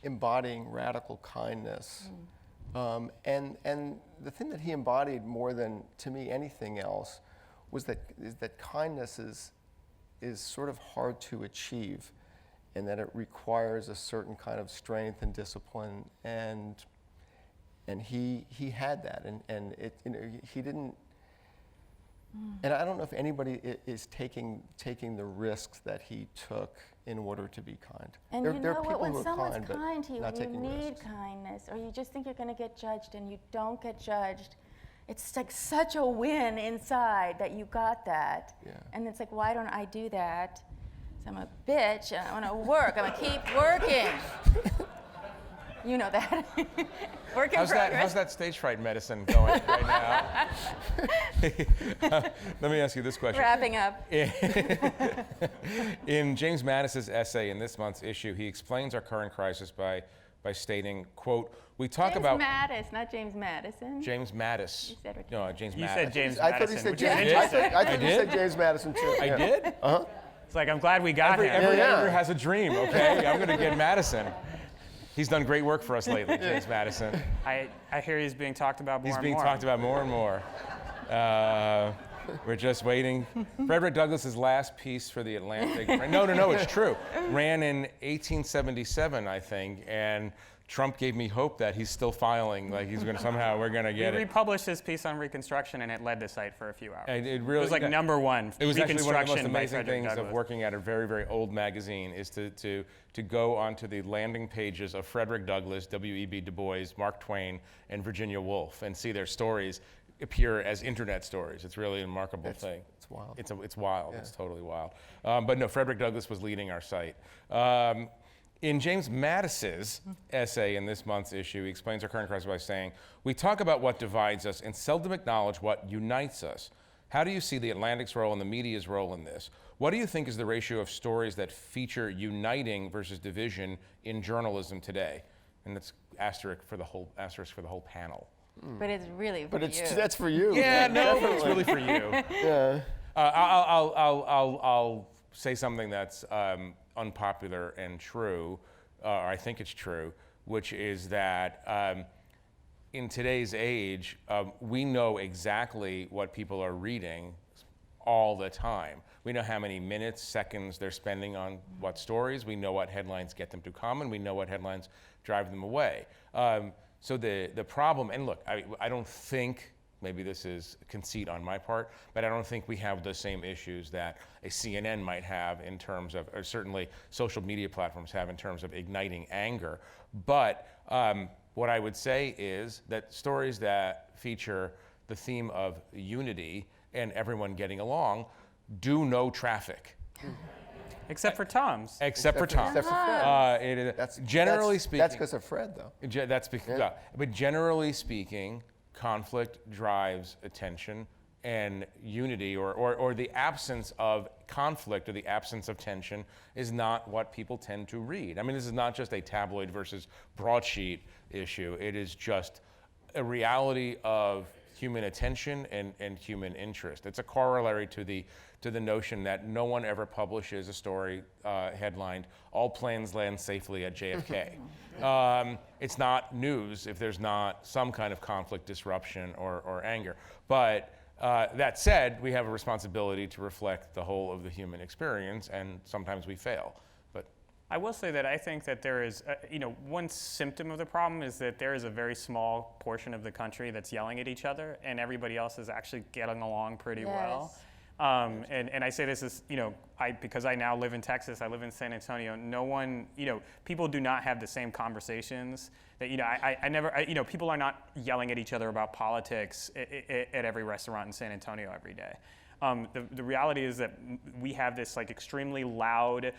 embodying radical kindness, and the thing that he embodied more than, to me, anything else, is that kindness is sort of hard to achieve, and that it requires a certain kind of strength and discipline, and he had that, and he didn't. And I don't know if anybody is taking the risks that he took in order to be kind. And there are people when who are someone's kind to you, not you taking need risks. kindness, or you just think you're going to get judged and you don't get judged. It's like such a win inside that you got that. Yeah. And it's like, why don't I do that? So I'm a bitch and I want to work. I'm going to keep working. You know that. Work in progress. How's that stage fright medicine going right now? Let me ask you this question. Wrapping up. In James Madison's essay in this month's issue, he explains our current crisis by stating, quote, we talk about... James Mattis, not James Madison. James Mattis. You said it. No, James You Mattis. said James I thought Madison. he said which is James. interesting. I thought you said James Madison too. I did? Uh-huh. It's like, I'm glad we got him. Every Yeah. editor has a dream, okay? I'm going to get Madison. He's done great work for us lately, James Madison. I hear he's being talked about more He's and being more. talked about more and more. We're just waiting. Frederick Douglass's last piece for the Atlantic. No, it's true. Ran in 1877, I think, and Trump gave me hope that he's still filing, like he's going to somehow, we're going to get He it. republished his piece on Reconstruction, and it led the site for a few hours. It really, It was like number one. It was actually one of the most Reconstruction by amazing Frederick things of Douglass. working at a very, very old magazine is to go onto the landing pages of Frederick Douglass, W.E.B. Du Bois, Mark Twain, and Virginia Woolf, and see their stories appear as internet stories. It's really a remarkable thing. It's wild. It's wild. Yeah. It's totally wild. But no, Frederick Douglass was leading our site. In James Madison's essay in this month's issue, he explains our current crisis by saying, "We talk about what divides us and seldom acknowledge what unites us. How do you see the Atlantic's role and the media's role in this? What do you think is the ratio of stories that feature uniting versus division in journalism today?" And that's asterisk for the whole panel. But it's really for you. That's for you. Yeah, no, it's really for you. Yeah. I'll say something that's unpopular and true, or I think it's true, which is that in today's age, we know exactly what people are reading all the time. We know how many minutes, seconds they're spending on what stories. We know what headlines get them to comment. We know what headlines drive them away. So the problem, and look, I don't think, maybe this is conceit on my part, but I don't think we have the same issues that a CNN might have in terms of, or certainly social media platforms have in terms of igniting anger. But what I would say is that stories that feature the theme of unity and everyone getting along do no traffic. Except for Tom's. Except for Tom. Except for Fred. It is, That's speaking. That's because of Fred, though. That's because, yeah. But generally speaking, conflict drives attention, and unity or the absence of conflict or the absence of tension is not what people tend to read. I mean, this is not just a tabloid versus broadsheet issue. It is just a reality of human attention and human interest. It's a corollary to the notion that no one ever publishes a story headlined, "All planes land safely at JFK." It's not news if there's not some kind of conflict, disruption, or anger. But that said, we have a responsibility to reflect the whole of the human experience, and sometimes we fail. But I will say that I think that there is, one symptom of the problem is that there is a very small portion of the country that's yelling at each other, and everybody else is actually getting along pretty well. And I say this as, because I now live in Texas, I live in San Antonio, no one, people do not have the same conversations that, people are not yelling at each other about politics at every restaurant in San Antonio every day. The reality is that we have this like extremely loud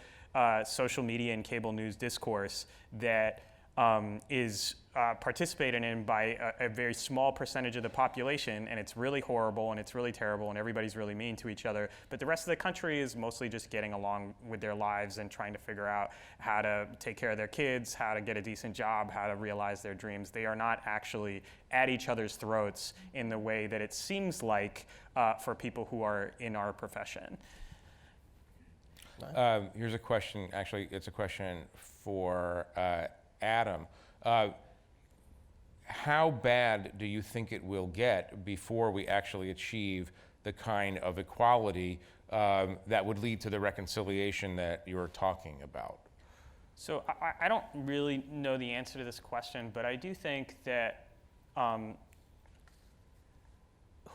social media and cable news discourse that is participated in by a very small percentage of the population, and it's really horrible and it's really terrible and everybody's really mean to each other. But the rest of the country is mostly just getting along with their lives and trying to figure out how to take care of their kids, how to get a decent job, how to realize their dreams. They are not actually at each other's throats in the way that it seems like for people who are in our profession. Here's a question, actually, it's a question for Adam. How bad do you think it will get before we actually achieve the kind of equality that would lead to the reconciliation that you're talking about? So I don't really know the answer to this question, but I do think that to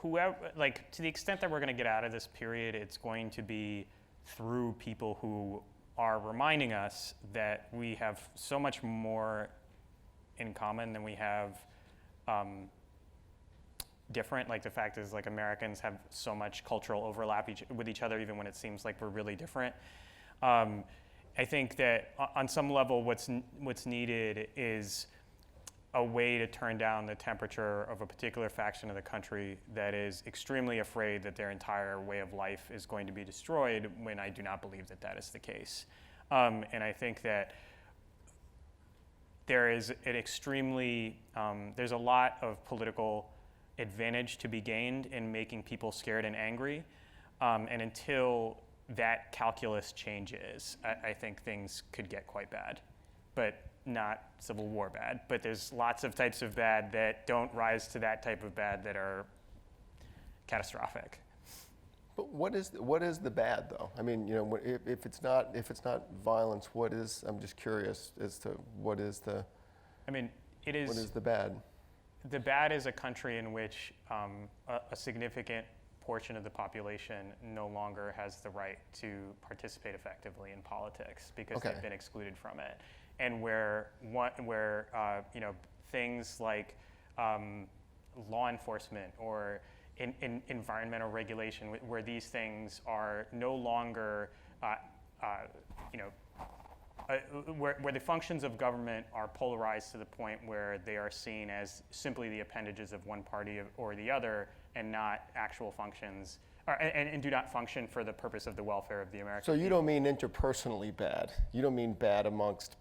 the extent that we're going to get out of this period, it's going to be through people who are reminding us that we have so much more in common than we have different. Like the fact is, like Americans have so much cultural overlap with each other, even when it seems like we're really different. I think that on some level, what's needed is a way to turn down the temperature of a particular faction of the country that is extremely afraid that their entire way of life is going to be destroyed, when I do not believe that that is the case. And I think that there is there's a lot of political advantage to be gained in making people scared and angry. And until that calculus changes, I think things could get quite bad. But not Civil War bad, but there's lots of types of bad that don't rise to that type of bad that are catastrophic. But what is the bad though? I mean, if it's not violence, what is? I'm just curious as to what is the. I mean, it is. What is the bad? The bad is a country in which a significant portion of the population no longer has the right to participate effectively in politics because they've been excluded from it, and where things like law enforcement or in environmental regulation, where these things are no longer, where the functions of government are polarized to the point where they are seen as simply the appendages of one party or the other, and not actual functions, and do not function for the purpose of the welfare of the American people. So you don't mean interpersonally bad. You don't mean bad amongst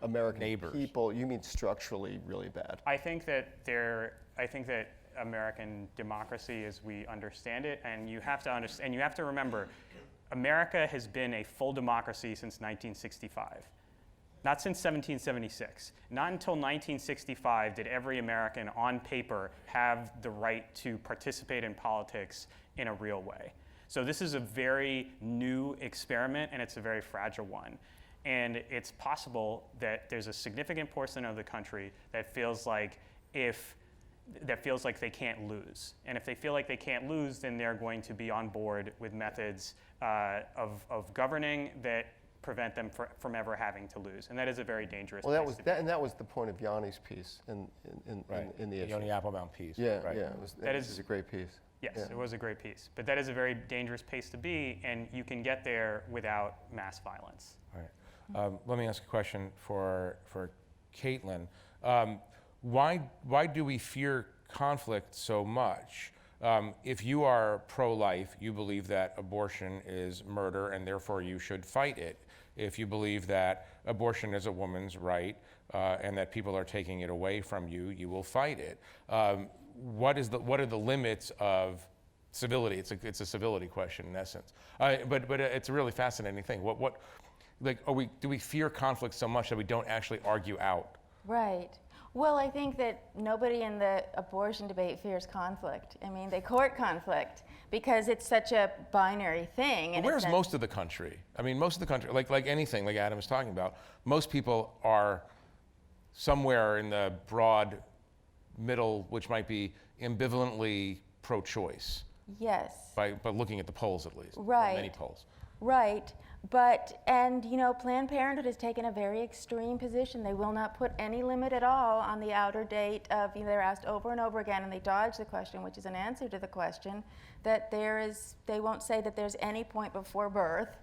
American neighbors. People. You mean structurally really bad. I think that American democracy as we understand it, and you have to remember, America has been a full democracy since 1965. Not since 1776. Not until 1965 did every American on paper have the right to participate in politics in a real way. So this is a very new experiment, and it's a very fragile one. And it's possible that there's a significant portion of the country that feels like they can't lose. And if they feel like they can't lose, then they're going to be on board with methods of governing that prevent them from ever having to lose. And that is a very dangerous place to be. And that was the point of Yanni's piece in the issue. Yanni Applebaum piece. Yeah, right. yeah. That is a great piece. Yes, Yeah. it was a great piece. But that is a very dangerous place to be, and you can get there without mass violence. All right. Let me ask a question for Caitlin. Why do we fear conflict so much? If you are pro-life, you believe that abortion is murder and therefore you should fight it. If you believe that abortion is a woman's right and that people are taking it away from you, you will fight it. What are the limits of civility? It's a civility question in essence. But it's a really fascinating thing. Do we fear conflict so much that we don't actually argue out? Right. Well, I think that nobody in the abortion debate fears conflict. I mean, they court conflict because it's such a binary thing. And where's most of the country? I mean, most of the country, like anything, like Adam was talking about, most people are somewhere in the broad middle, which might be ambivalently pro-choice. Yes. By looking at the polls, at least. Right. Many polls. Right. Planned Parenthood has taken a very extreme position. They will not put any limit at all on the outer date of, they're asked over and over again, and they dodge the question, which is an answer to the question, that they won't say that there's any point before birth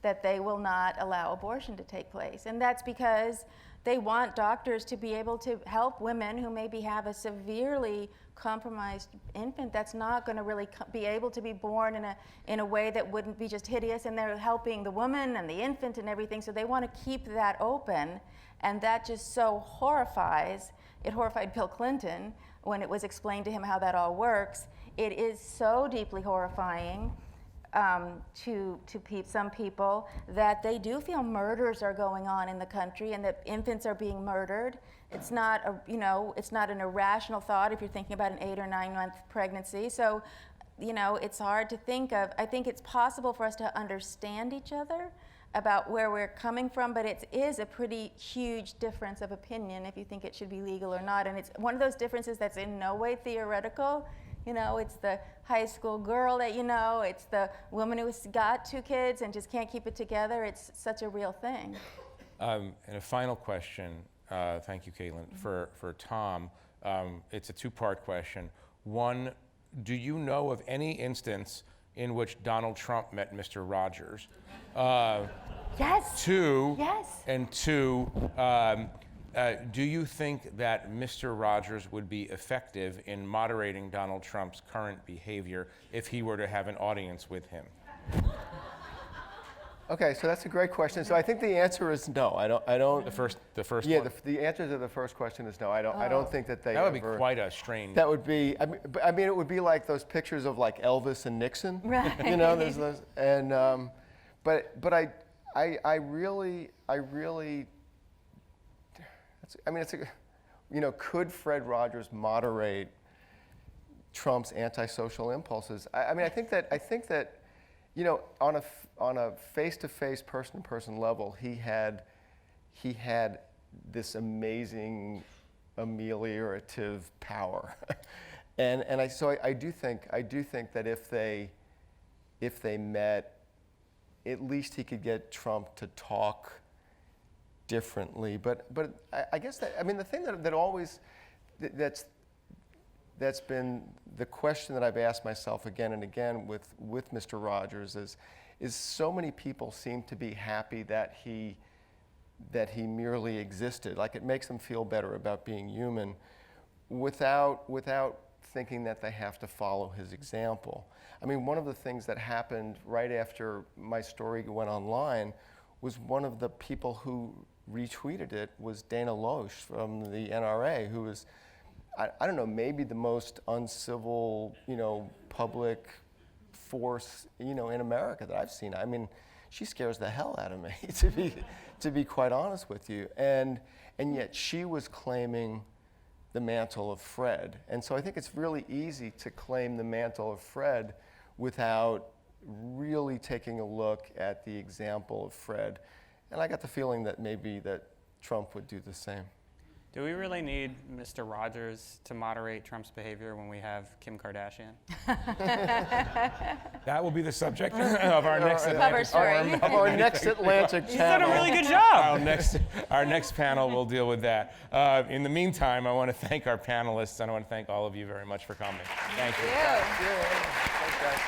that they will not allow abortion to take place. And that's because they want doctors to be able to help women who maybe have a severely compromised infant that's not going to really be able to be born in a way that wouldn't be just hideous, and they're helping the woman and the infant and everything, so they want to keep that open, and that just so horrifies. It horrified Bill Clinton when it was explained to him how that all works. It is so deeply horrifying to some people that they do feel murders are going on in the country and that infants are being murdered. It's not it's not an irrational thought if you're thinking about an 8 or 9 month pregnancy. So, it's hard to think of. I think it's possible for us to understand each other about where we're coming from, but it is a pretty huge difference of opinion if you think it should be legal or not. And it's one of those differences that's in no way theoretical. It's the high school girl that it's the woman who's got 2 kids and just can't keep it together. It's such a real thing. And a final question, thank you, Caitlin, for Tom. It's a 2-part question. One, do you know of any instance in which Donald Trump met Mr. Rogers? Yes. 2, yes. And 2, do you think that Mr. Rogers would be effective in moderating Donald Trump's current behavior if he were to have an audience with him? Okay, so that's a great question. So I think the answer is no. I don't. The first Yeah, one? the answer to the first question is no. I don't think that they. That would be quite a strange. That would be. I mean, it would be like those pictures of like Elvis and Nixon. Right. There's those, and but I really could Fred Rogers moderate Trump's antisocial impulses? I think that, on a face-to-face, person-to-person level, he had this amazing ameliorative power, so I do think that if they met, at least he could get Trump to talk differently. But I guess the thing that always that's been the question that I've asked myself again and again with Mr. Rogers is so many people seem to be happy that he merely existed. Like, it makes them feel better about being human without thinking that they have to follow his example. One of the things that happened right after my story went online was one of the people who retweeted it was Dana Loesch from the NRA, who was, I don't know, maybe the most uncivil, public force, in America that I've seen. She scares the hell out of me, to be quite honest with you. And yet she was claiming the mantle of Fred. And so I think it's really easy to claim the mantle of Fred without really taking a look at the example of Fred. And I got the feeling that maybe that Trump would do the same. Do we really need Mr. Rogers to moderate Trump's behavior when we have Kim Kardashian? That will be the subject of our next Cover story. Our next Atlantic He's done a channel. really good job. Our next panel will deal with that. In the meantime, I want to thank our panelists, and I want to thank all of you very much for coming. Thank you. Thank you. Thanks, guys.